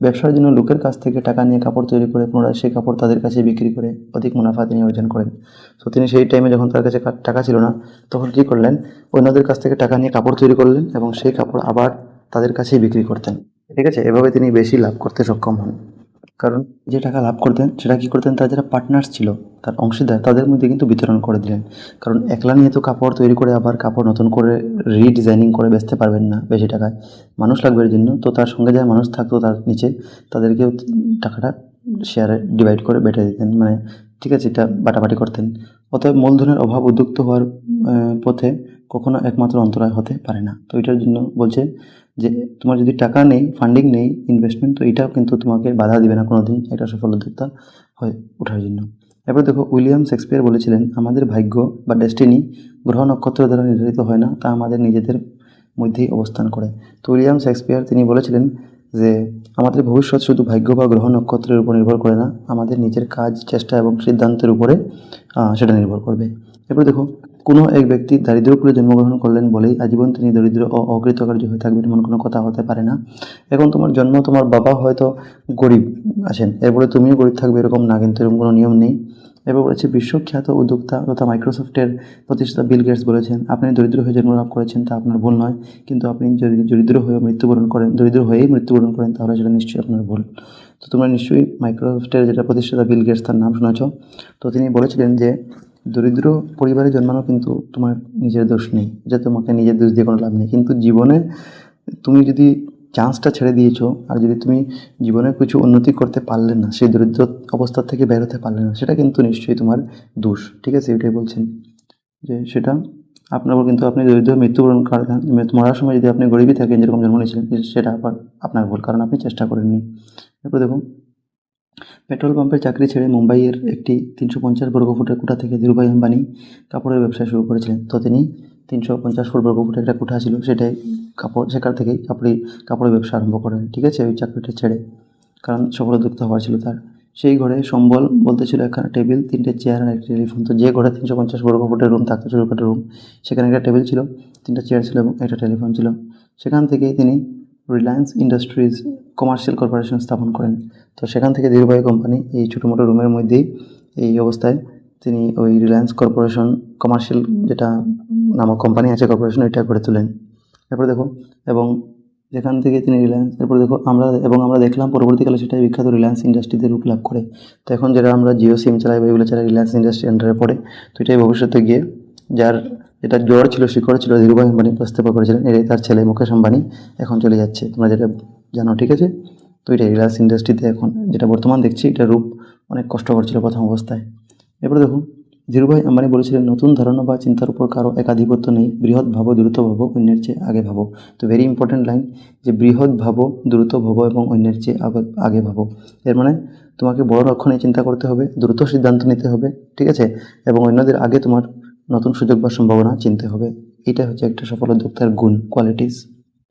ব্যবসার জন্য লোকের কাছ থেকে টাকা নিয়ে কাপড় তৈরি করে পুনরায় সেই কাপড় তাদের কাছে বিক্রি করে অধিক মুনাফা তিনি অর্জন করেন। তো তিনি সেই টাইমে যখন তার কাছে টাকা ছিল না, তখন কী করলেন, অন্যদের কাছ থেকে টাকা নিয়ে কাপড় তৈরি করলেন এবং সেই কাপড় আবার তাদের কাছেই বিক্রি করতেন, ঠিক আছে। এভাবে তিনি বেশি লাভ করতে সক্ষম হন, কারণ যে টাকা লাভ করতেন সেটা কী করতেন, তার যারা পার্টনার্স ছিল, তার অংশীদার, তাদের মধ্যে কিন্তু বিতরণ করে দিলেন। কারণ একলা নিয়ে তো কাপড় তৈরি করে আবার কাপড় নতুন করে রিডিজাইনিং করে বেচতে পারবেন না বেশি টাকায়, মানুষ লাগবে এর জন্য। তো তার সঙ্গে যারা মানুষ থাকতো তার নিচে, তাদেরকেও টাকাটা শেয়ারে ডিভাইড করে বেটে দিতেন, মানে ঠিক আছে, এটা বাটাবাটি করতেন। অতএব মূলধনের অভাব উদ্যুক্ত হওয়ার পথে কখনো একমাত্র অন্তরায় হতে পারে না। তো এটার জন্য বলছে যে তোমার যদি টাকা নেই, ফান্ডিং নেই, ইনভেস্টমেন্ট, তো এটাও কিন্তু তোমাকে বাধা দিবে না কোনোদিন এটা সফল উদ্যোক্তা হয়ে ওঠার জন্য। এবার দেখো, উইলিয়াম শেক্সপিয়ার বলেছিলেন, আমাদের ভাগ্য বা ডেস্টিনি গ্রহ নক্ষত্র দ্বারা নির্ধারিত হয় না, তা আমাদের নিজেদের মধ্যেই অবস্থান করে। তো উইলিয়াম শেক্সপিয়ার তিনি বলেছিলেন যে আমাদের ভবিষ্যৎ শুধু ভাগ্য বা গ্রহ নক্ষত্রের উপর নির্ভর করে না, আমাদের নিজের কাজ, চেষ্টা এবং সিদ্ধান্তের উপরে সেটা নির্ভর করবে। এরপর দেখো, কোনো এক ব্যক্তি দারিদ্র্যকুলে জন্মগ্রহণ করলেন বলেই আজীবন তিনি দরিদ্র ও অকৃতকার্য হয়ে থাকবেন এমন কোনো কথা হতে পারে না। এখন তোমার জন্ম, তোমার বাবা হয়তো গরিব আছেন, এরপরে তুমিও গরিব থাকবে এরকম না, কিন্তু এরকম কোনো নিয়ম নেই। এবার বলেছে বিশ্বখ্যাত উদ্যোক্তা তথা মাইক্রোসফটের প্রতিষ্ঠাতা বিল গেটস বলেছেন, আপনি দরিদ্র হয়ে জন্মলাভ করেছেন তা আপনার ভুল নয়, কিন্তু আপনি যদি দরিদ্র হয়েই মৃত্যুবরণ করেন তাহলে সেটা নিশ্চয়ই আপনার ভুল। তো তোমরা নিশ্চয়ই মাইক্রোসফটের যেটা প্রতিষ্ঠাতা বিল গেটস তার নাম শুনেছ। তো তিনি বলেছিলেন যে দরিদ্র পরিবারে জন্মানো কিন্তু তোমার নিজের দোষ নেই, এটা তোমাকে নিজের দোষ দিয়ে কোনো লাভ নেই, কিন্তু জীবনে তুমি যদি চান্সটা ছেড়ে দিয়েছো আর যদি তুমি জীবনে কিছু উন্নতি করতে পারলে না, সেই দরিদ্র অবস্থা থেকে বের হতে পারলে না, সেটা কিন্তু নিশ্চয়ই তোমার দোষ। ঠিক আছে, এটাই বলছেন যে সেটা আপনার কিন্তু আপনি দরিদ্র মৃত্যুবরণ করেন, মরার সময় যদি আপনি গরিবই থাকেন যেরকম জন্ম নিয়েছিলেন, সেটা আবার আপনার ভুল, কারণ আপনি চেষ্টা করেননি। এরপর দেখুন, পেট্রোল পাম্পের চাকরি ছেড়ে মুম্বাইয়ের একটি 350 বর্গফুটের কোঠা থেকে ধীরুভাই আম্বানি কাপড়ের ব্যবসা শুরু করেছিলেন। তো তিনি 350 ফুট বর্গফুটের একটা কোঠা ছিল, সেটাই সেখান থেকেই কাপড়ের ব্যবসা আরম্ভ করেন। ঠিক আছে, ওই চাকরিটা ছেড়ে, কারণ সফল উদ্যোক্তা হওয়ার ছিল তার। সেই ঘরে সম্বল বলতে ছিল একখানা টেবিল, 3টে চেয়ার আর একটা টেলিফোন। তো যে ঘরে 350 বর্গফুটের রুম থাকতো, ছোটোখাটো রুম, সেখানে একটা টেবিল ছিল, 3টা চেয়ার ছিল এবং একটা টেলিফোন ছিল। সেখান থেকেই তিনি রিলায়েন্স ইন্ডাস্ট্রিজ কমার্শিয়াল কর্পোরেশন স্থাপন করেন। তো সেখান থেকে ধীরুভাই কোম্পানি এই ছোটো মোটো রুমের মধ্যেই এই অবস্থায় তিনি ওই রিলায়েন্স কর্পোরেশন কমার্শিয়াল যেটা নামক কোম্পানি আছে কর্পোরেশন, এটা করে তোলেন। এরপরে দেখো, এবং যেখান থেকে তিনি রিলায়েন্স, এরপরে দেখো আমরা দেখলাম পরবর্তীকালে সেটাই বিখ্যাত রিলায়েন্স ইন্ডাস্ট্রিতে রূপ লাভ করে। তো এখন যেটা আমরা জিও সিম চালাই বা এগুলো চালাই, রিলায়েন্স ইন্ডাস্ট্রি আন্ডারে পড়ে। তো এটাই ভবিষ্যতে গিয়ে যার যেটা জড় ছিল, শিকড় ছিল, ধীরুভাই আম্বানি প্রস্তাব করেছিলেন, এটাই তার ছেলে মুকেশ আম্বানি এখন চলে যাচ্ছে, তোমরা যেটা জানো। ঠিক আছে, তো এটা রিলায়েন্স ইন্ডাস্ট্রিতে এখন যেটা বর্তমান দেখছি, এটা রূপ অনেক কষ্টকর ছিল প্রথম অবস্থায়। এরপরে দেখুন, ধীরুভাই আম্বানি বলেছিলেন, নতুন ধারণা বা চিন্তার উপর কারো একাধিপত্য নেই, বৃহৎ ভাবো, দ্রুত ভাবো, অন্যের চেয়ে আগে ভাবো। তো ভেরি ইম্পর্টেন্ট লাইন, যে বৃহৎ ভাবো, দ্রুত ভাবো এবং অন্যের চেয়ে আগে ভাবো। এর মানে তোমাকে বড় লক্ষ্য নিয়ে চিন্তা করতে হবে, দ্রুত সিদ্ধান্ত নিতে হবে, ঠিক আছে, এবং অন্যদের আগে তোমার নতুন সুযোগ বা সম্ভাবনা চিনতে হবে। এটা হচ্ছে একটা সফল উদ্যোক্তার গুণ, কোয়ালিটিস।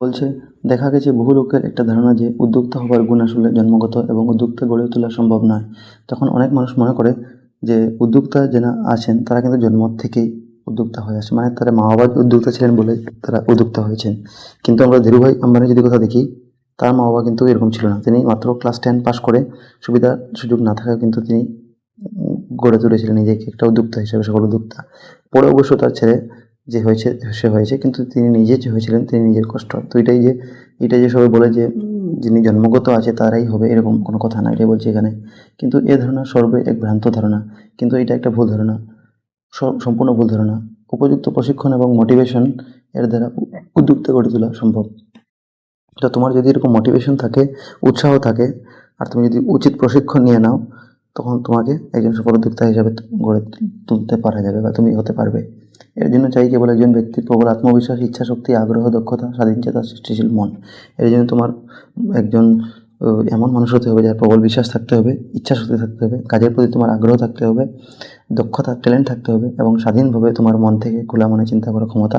বলছে, দেখা গেছে বহু লোকের একটা ধারণা যে উদ্যোক্তা হবার গুণ আসলে জন্মগত এবং উদ্যোক্তা গড়ে তোলা সম্ভব নয়। তখন অনেক মানুষ মনে করে যে উদ্যোক্তা যারা আছেন তারা কিন্তু জন্ম থেকেই উদ্যোক্তা হয়ে আসে, মানে তারা মা বাবা উদ্যোক্তা ছিলেন বলে তারা উদ্যোক্তা হয়েছেন। কিন্তু আমরা ধীরুভাই আম্বানি যদি কথা দেখি, তার মা বাবা কিন্তু এরকম ছিল না। তিনি মাত্র ক্লাস 10 পাস করে সুবিধা সুযোগ না থাকায় কিন্তু তিনি গড়ে তুলেছিলেন নিজেকে একটা উদ্যোক্তা হিসেবে, সফল উদ্যোক্তা। পরে অবশ্য তার ছেলে যে হয়েছে সে হয়েছে, কিন্তু তিনি নিজে যে হয়েছিলেন তিনি নিজের কষ্ট। তো এটাই যে সবাই বলে যে যিনি জন্মগত আছে তারাই হবে, এরকম কোনো কথা না, এটাই বলছে এখানে। কিন্তু এ ধারণা সর্বে এক ভ্রান্ত ধারণা, কিন্তু এটা একটা ভুল ধারণা, সম্পূর্ণ ভুল ধারণা। উপযুক্ত প্রশিক্ষণ এবং মোটিভেশন এর দ্বারা উদ্যোক্তা গড়ে তোলা সম্ভব। তো তোমার যদি এরকম মোটিভেশন থাকে, উৎসাহ থাকে, আর তুমি যদি উচিত প্রশিক্ষণ নিয়ে নাও, তখন তোমাকে একজন সফল উদ্যোক্তা হিসাবে গড়ে তুলতে পারা যাবে বা তুমি হতে পারবে। এর জন্য চাই কেবল একজন ব্যক্তির প্রবল আত্মবিশ্বাস, ইচ্ছাশক্তি, আগ্রহ, দক্ষতা, স্বাধীনচেতা, সৃষ্টিশীল মন। এর জন্য তোমার একজন এমন মানুষ হতে হবে যার প্রবল বিশ্বাস থাকতে হবে, ইচ্ছাশক্তি থাকতে হবে, কাজের প্রতি তোমার আগ্রহ থাকতে হবে, দক্ষতা, ট্যালেন্ট থাকতে হবে, এবং স্বাধীনভাবে তোমার মন থেকে খোলা মনে চিন্তা করার ক্ষমতা,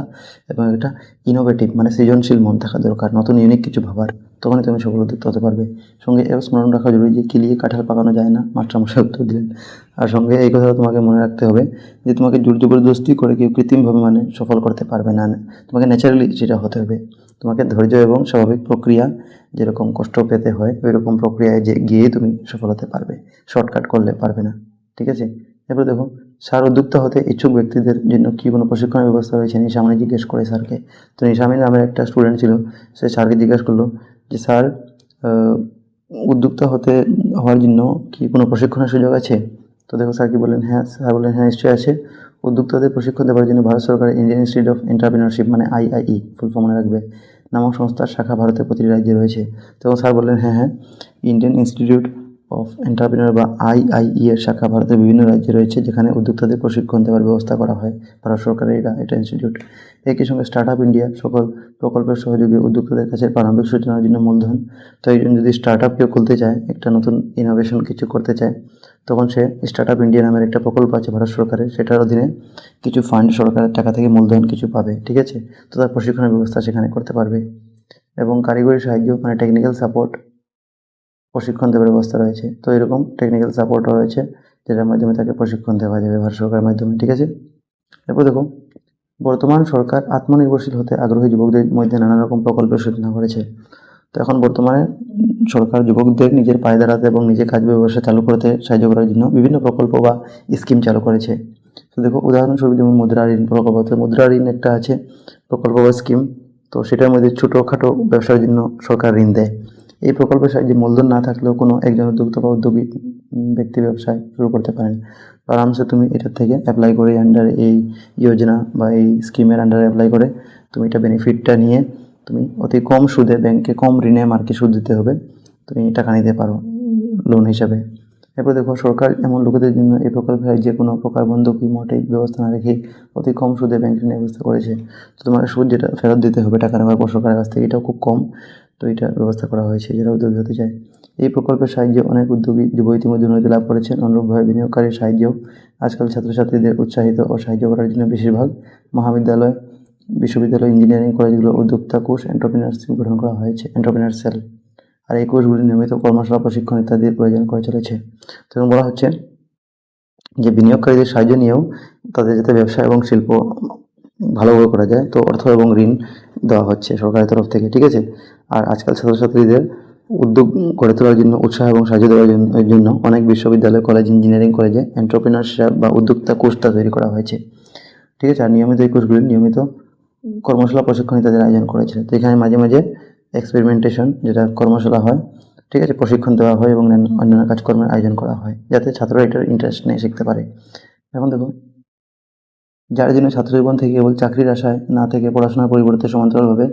এবং একটা ইনোভেটিভ মানে সৃজনশীল মন থাকা দরকার, নতুন ইউনিক কিছু ভাবার। তখনই তুমি সফল উদ্যোক্তা হতে পারবে। সঙ্গে এও স্মরণ রাখা জরুরি যে কিলিয়ে কাঁঠাল পাকানো যায় না, মাস্টারমশাই উত্তর দিলেন। আর সঙ্গে এই কথা তোমাকে মনে রাখতে হবে যে তোমাকে জোর জবরদস্তি করে কেউ কৃত্রিমভাবে মানে সফল করতে পারবে না, তোমাকে ন্যাচারালি সেটা হতে হবে। তোমাকে ধৈর্য এবং স্বাভাবিক প্রক্রিয়া যেরকম কষ্ট পেতে হয়, ওই রকম প্রক্রিয়ায় যে গিয়ে তুমি সফল হতে পারবে, শর্টকাট করলে পারবে না। ঠিক আছে, এরপর দেখো, স্যার উদ্যোক্তা হতে ইচ্ছুক ব্যক্তিদের জন্য কি কোনো প্রশিক্ষণের ব্যবস্থা রয়েছে? নিশামণি জিজ্ঞেস করে স্যারকে। তো নিশামণি নামের একটা স্টুডেন্ট ছিল, সে স্যারকে জিজ্ঞেস করলো যে স্যার, উদ্যোক্তা হওয়ার জন্য কি কোনো প্রশিক্ষণের সুযোগ আছে? তো দেখো স্যার কি বললেন, স্যার বললেন হ্যাঁ নিশ্চয়ই আছে। উদ্যোক্তাদের প্রশিক্ষণ দেওয়ার জন্য ভারত সরকারের ইন্ডিয়ান ইনস্টিটিউট অফ এন্টারপ্রেনারশিপ মানে আইআইই ফুল ফর্ম মনে রাখবে নামক সংস্থার শাখা ভারতের প্রতিটি রাজ্যে রয়েছে। তখন স্যার বললেন হ্যাঁ, ইন্ডিয়ান ইনস্টিটিউট অফ এন্টারপ্রেনার বা আইআইই এর শাখা ভারতের বিভিন্ন রাজ্যে রয়েছে, যেখানে উদ্যোক্তাদের প্রশিক্ষণ দেওয়ার ব্যবস্থা করা হয়। ভারত সরকারের এটা ইনস্টিটিউট। একই সঙ্গে স্টার্ট আপ ইন্ডিয়া সকল প্রকল্পের সহযোগে উদ্যোক্তাদের কাছে প্রারম্ভিক সূচনার জন্য মূলধন। তো একজন যদি স্টার্ট আপ কেউ খুলতে চায়, একটা নতুন ইনোভেশন কিছু করতে চায়, তখন সে স্টার্ট আপ ইন্ডিয়া নামের একটা প্রকল্প আছে ভারত সরকারের, সেটার অধীনে কিছু ফান্ড সরকারের টাকা থেকে মূলধন কিছু পাবে। ঠিক আছে, তো তার প্রশিক্ষণের ব্যবস্থা সেখানে করতে পারবে। এবং কারিগরি সাহায্য মানে টেকনিক্যাল সাপোর্ট প্রশিক্ষণ দেওয়ার ব্যবস্থা রয়েছে। তো এরকম টেকনিক্যাল সাপোর্টও রয়েছে, যেটার মাধ্যমে তাকে প্রশিক্ষণ দেওয়া যাবে ভারত সরকারের মাধ্যমে। ঠিক আছে, এরপর দেখো, বর্তমান সরকার আত্মনির্ভরশীল হতে আগ্রহী যুবকদের মধ্যে নানা রকম প্রকল্পের সূচনা করেছে। তো এখন বর্তমানে সরকার যুবকদের নিজের পায়ে দাঁড়াতে এবং নিজের কাজ ব্যবসা চালু করতে সাহায্য করার জন্য বিভিন্ন প্রকল্প বা স্কিম চালু করেছে। তো দেখো উদাহরণস্বরূপ যেমন মুদ্রা ঋণ প্রকল্প, তো মুদ্রা ঋণ একটা আছে প্রকল্প বা স্কিম। তো সেটার মধ্যে ছোটোখাটো ব্যবসার জন্য সরকার ঋণ দেয়। এই প্রকল্পের সাহায্যে মূলধন না থাকলেও কোনো একজন উদ্যোক্তা বা উদ্যোগী ব্যক্তি ব্যবসায় শুরু করতে পারেন। তো আরামসে তুমি এটার থেকে অ্যাপ্লাই করে আন্ডার এই যোজনা বা এই স্কিমের আন্ডারে অ্যাপ্লাই করে তুমি এটা বেনিফিটটা নিয়ে তুমি অতি কম সুদে, ব্যাংকে কম ঋণে মার্কে সুদ দিতে হবে, তুমি টাকা নিতে পারো লোন হিসাবে। এরপর দেখো সরকার এমন লোকেদের জন্য এই প্রকল্পে যে কোনো প্রকার বন্ধকি মোটেই ব্যবস্থা না রেখে অতি কম সুদে ব্যাংক ঋণের ব্যবস্থা করেছে। তো তোমার সুদ যেটা ফেরত দিতে হবে টাকা নেওয়ার পর সরকারের কাছ থেকে, এটাও খুব কম। তো এটা ব্যবস্থা করা হয়েছে যারা উদ্যোগী হতে চায়। এই প্রকল্পের সাহায্যে অনেক উদ্যোগী যুব ইতিমধ্যে উন্নতি লাভ করেছেন। অনুরূপভাবে বিনিয়োগকারীর সাহায্যেও আজকাল ছাত্রছাত্রীদের উৎসাহিত ও সাহায্য করার জন্য বেশিরভাগ মহাবিদ্যালয়, বিশ্ববিদ্যালয়, ইঞ্জিনিয়ারিং কলেজগুলো উদ্যোক্তা কোষ এন্টারপ্রেনারশিপ গঠন করা হয়েছে, এন্টারপ্রেনার সেল। আর এই কোর্সগুলি নিয়মিত কর্মশালা, প্রশিক্ষণ ইত্যাদির প্রয়োজন করে চলেছে। তখন বলা হচ্ছে যে বিনিয়োগকারীদের সাহায্য নিয়েও তাদের যাতে ব্যবসা এবং শিল্প ভালোভাবে করা যায়, তো অর্থ এবং ঋণ দেওয়া হচ্ছে সরকারের তরফ থেকে, ঠিক আছে। আর আজকাল ছাত্রছাত্রীদের উদ্যোগ গড়ে তোলার জন্য উৎসাহ এবং সাহায্য দেওয়ার জন্য অনেক বিশ্ববিদ্যালয়, কলেজ, ইঞ্জিনিয়ারিং কলেজে এন্টারপ্রেনারশিপ বা উদ্যোক্তা কোর্সটা তৈরি করা হয়েছে, ঠিক আছে। আর নিয়মিত এই কোর্সগুলি নিয়মিত কর্মশালা, প্রশিক্ষণ ইত্যাদির আয়োজন করেছে। তো এখানে মাঝে মাঝে এক্সপেরিমেন্টেশন, যেটা কর্মশালা হয়, ঠিক আছে, প্রশিক্ষণ দেওয়া হয় এবং অন্যান্য কাজকর্মের আয়োজন করা হয় যাতে ছাত্ররা এটার ইন্টারেস্ট নিয়ে শিখতে পারে। এখন দেখো, যার জন্য ছাত্রজীবন থেকে কেবল চাকরির আশায় না থেকে পড়াশোনার পরিবর্তে সমান্তরালভাবে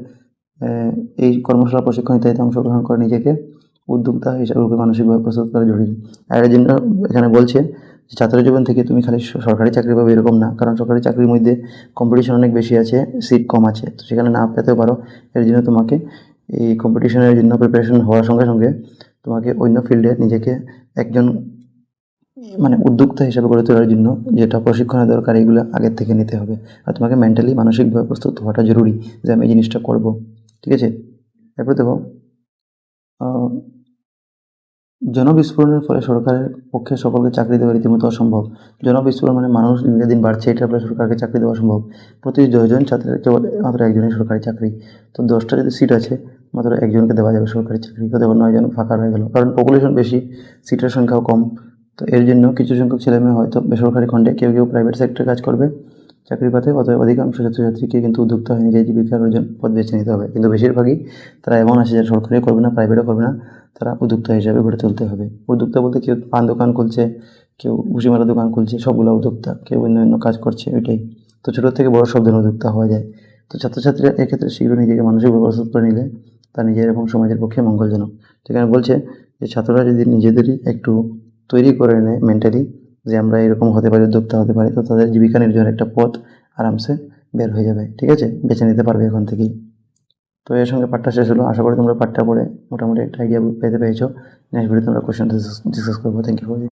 এই কর্মশালা, প্রশিক্ষণ ইত্যাদিতে অংশগ্রহণ করে নিজেকে উদ্যোক্তা হিসাবে রূপে মানসিকভাবে প্রস্তুত করা জরুরি। আর এর জন্য এখানে বলছে যে ছাত্র জীবন থেকে তুমি খালি সরকারি চাকরি পাবে এরকম না, কারণ সরকারি চাকরির মধ্যে কম্পিটিশন অনেক বেশি আছে, সিট কম আছে, তো সেখানে না পেতেও পারো। এর জন্য তোমাকে এই কম্পিটিশনের জন্য প্রিপারেশন হওয়ার সঙ্গে সঙ্গে তোমাকে অন্য ফিল্ডে নিজেকে একজন মানে উদ্যোক্তা হিসাবে গড়ে তোলার জন্য যেটা প্রশিক্ষণের দরকার, এগুলো আগের থেকে নিতে হবে। আর তোমাকে মেন্টালি, মানসিকভাবে প্রস্তুত হওয়াটা জরুরি যে আমি এই জিনিসটা করবো, ঠিক আছে। এরপর দেখো, জনবিস্ফোরণের ফলে সরকারের পক্ষে সকলকে চাকরি দেওয়া রীতিমতো অসম্ভব। জনবিস্ফোরণ মানে মানুষ দিনকে দিন বাড়ছে, এটার ফলে সরকারকে চাকরি দেওয়া সম্ভব। প্রতি 10জন ছাত্রের কেবল মাত্র একজনই সরকারি চাকরি। তো 10টা যদি সিট আছে, মাত্র একজনকে দেওয়া যাবে সরকারি চাকরি, তো দেখো 9জন ফাঁকা রয়ে গেল, কারণ পপুলেশন বেশি, সিটের সংখ্যাও কম। তো এর জন্য কিছু সংখ্যক ছেলেমেয়ে হয়তো বেসরকারি খণ্ডে, কেউ কেউ প্রাইভেট সেক্টরে কাজ করবে চাকরি পাতে, অতএব অধিকাংশ ছাত্রছাত্রীকে কিন্তু উদ্যোক্তা হয়ে নিজের জীবিকার অর্জন পথ বেছে নিতে হবে। কিন্তু বেশিরভাগই তারা এমন আছে যারা সরকারিও করবে না, প্রাইভেটও করবে না, তারা উদ্যোক্তা হিসাবে গড়ে তুলতে হবে। উদ্যোক্তা বলতে কেউ পান দোকান খুলছে, কেউ ভুসিমালা দোকান খুলছে, সবগুলো উদ্যোক্তা, কেউ অন্য অন্য কাজ করছে, ওইটাই। তো ছোটো থেকে বড় সব ধরনের উদ্যোক্তা হওয়া যায়। তো ছাত্রছাত্রীরা এক্ষেত্রে শীঘ্র নিজেকে মানসিকভাবে প্রস্তুত করে নিলে তা নিজের এবং সমাজের পক্ষে মঙ্গলজনক। সেখানে বলছে যে ছাত্ররা যদি নিজেদেরই একটু তৈরি করে নেয় মেন্টালি, যে আমরা এরকম হতে পারি, উদ্যোক্তা হতে পারি, তো তাদের জীবিকা নির্বাহের একটা পথ আরামসে বের হয়ে যাবে, ঠিক আছে, বেছে নিতে পারবে এখন থেকেই। তো এর সঙ্গে পাঠটা শেষ হলো। আশা করি তোমরা পাঠটা পড়ে মোটামুটি একটা আইডিয়া পেতে পেরেছো। নেক্সট ভিডিওতে আমরা কোয়েশ্চেন ডিসকাস করবো। Thank you for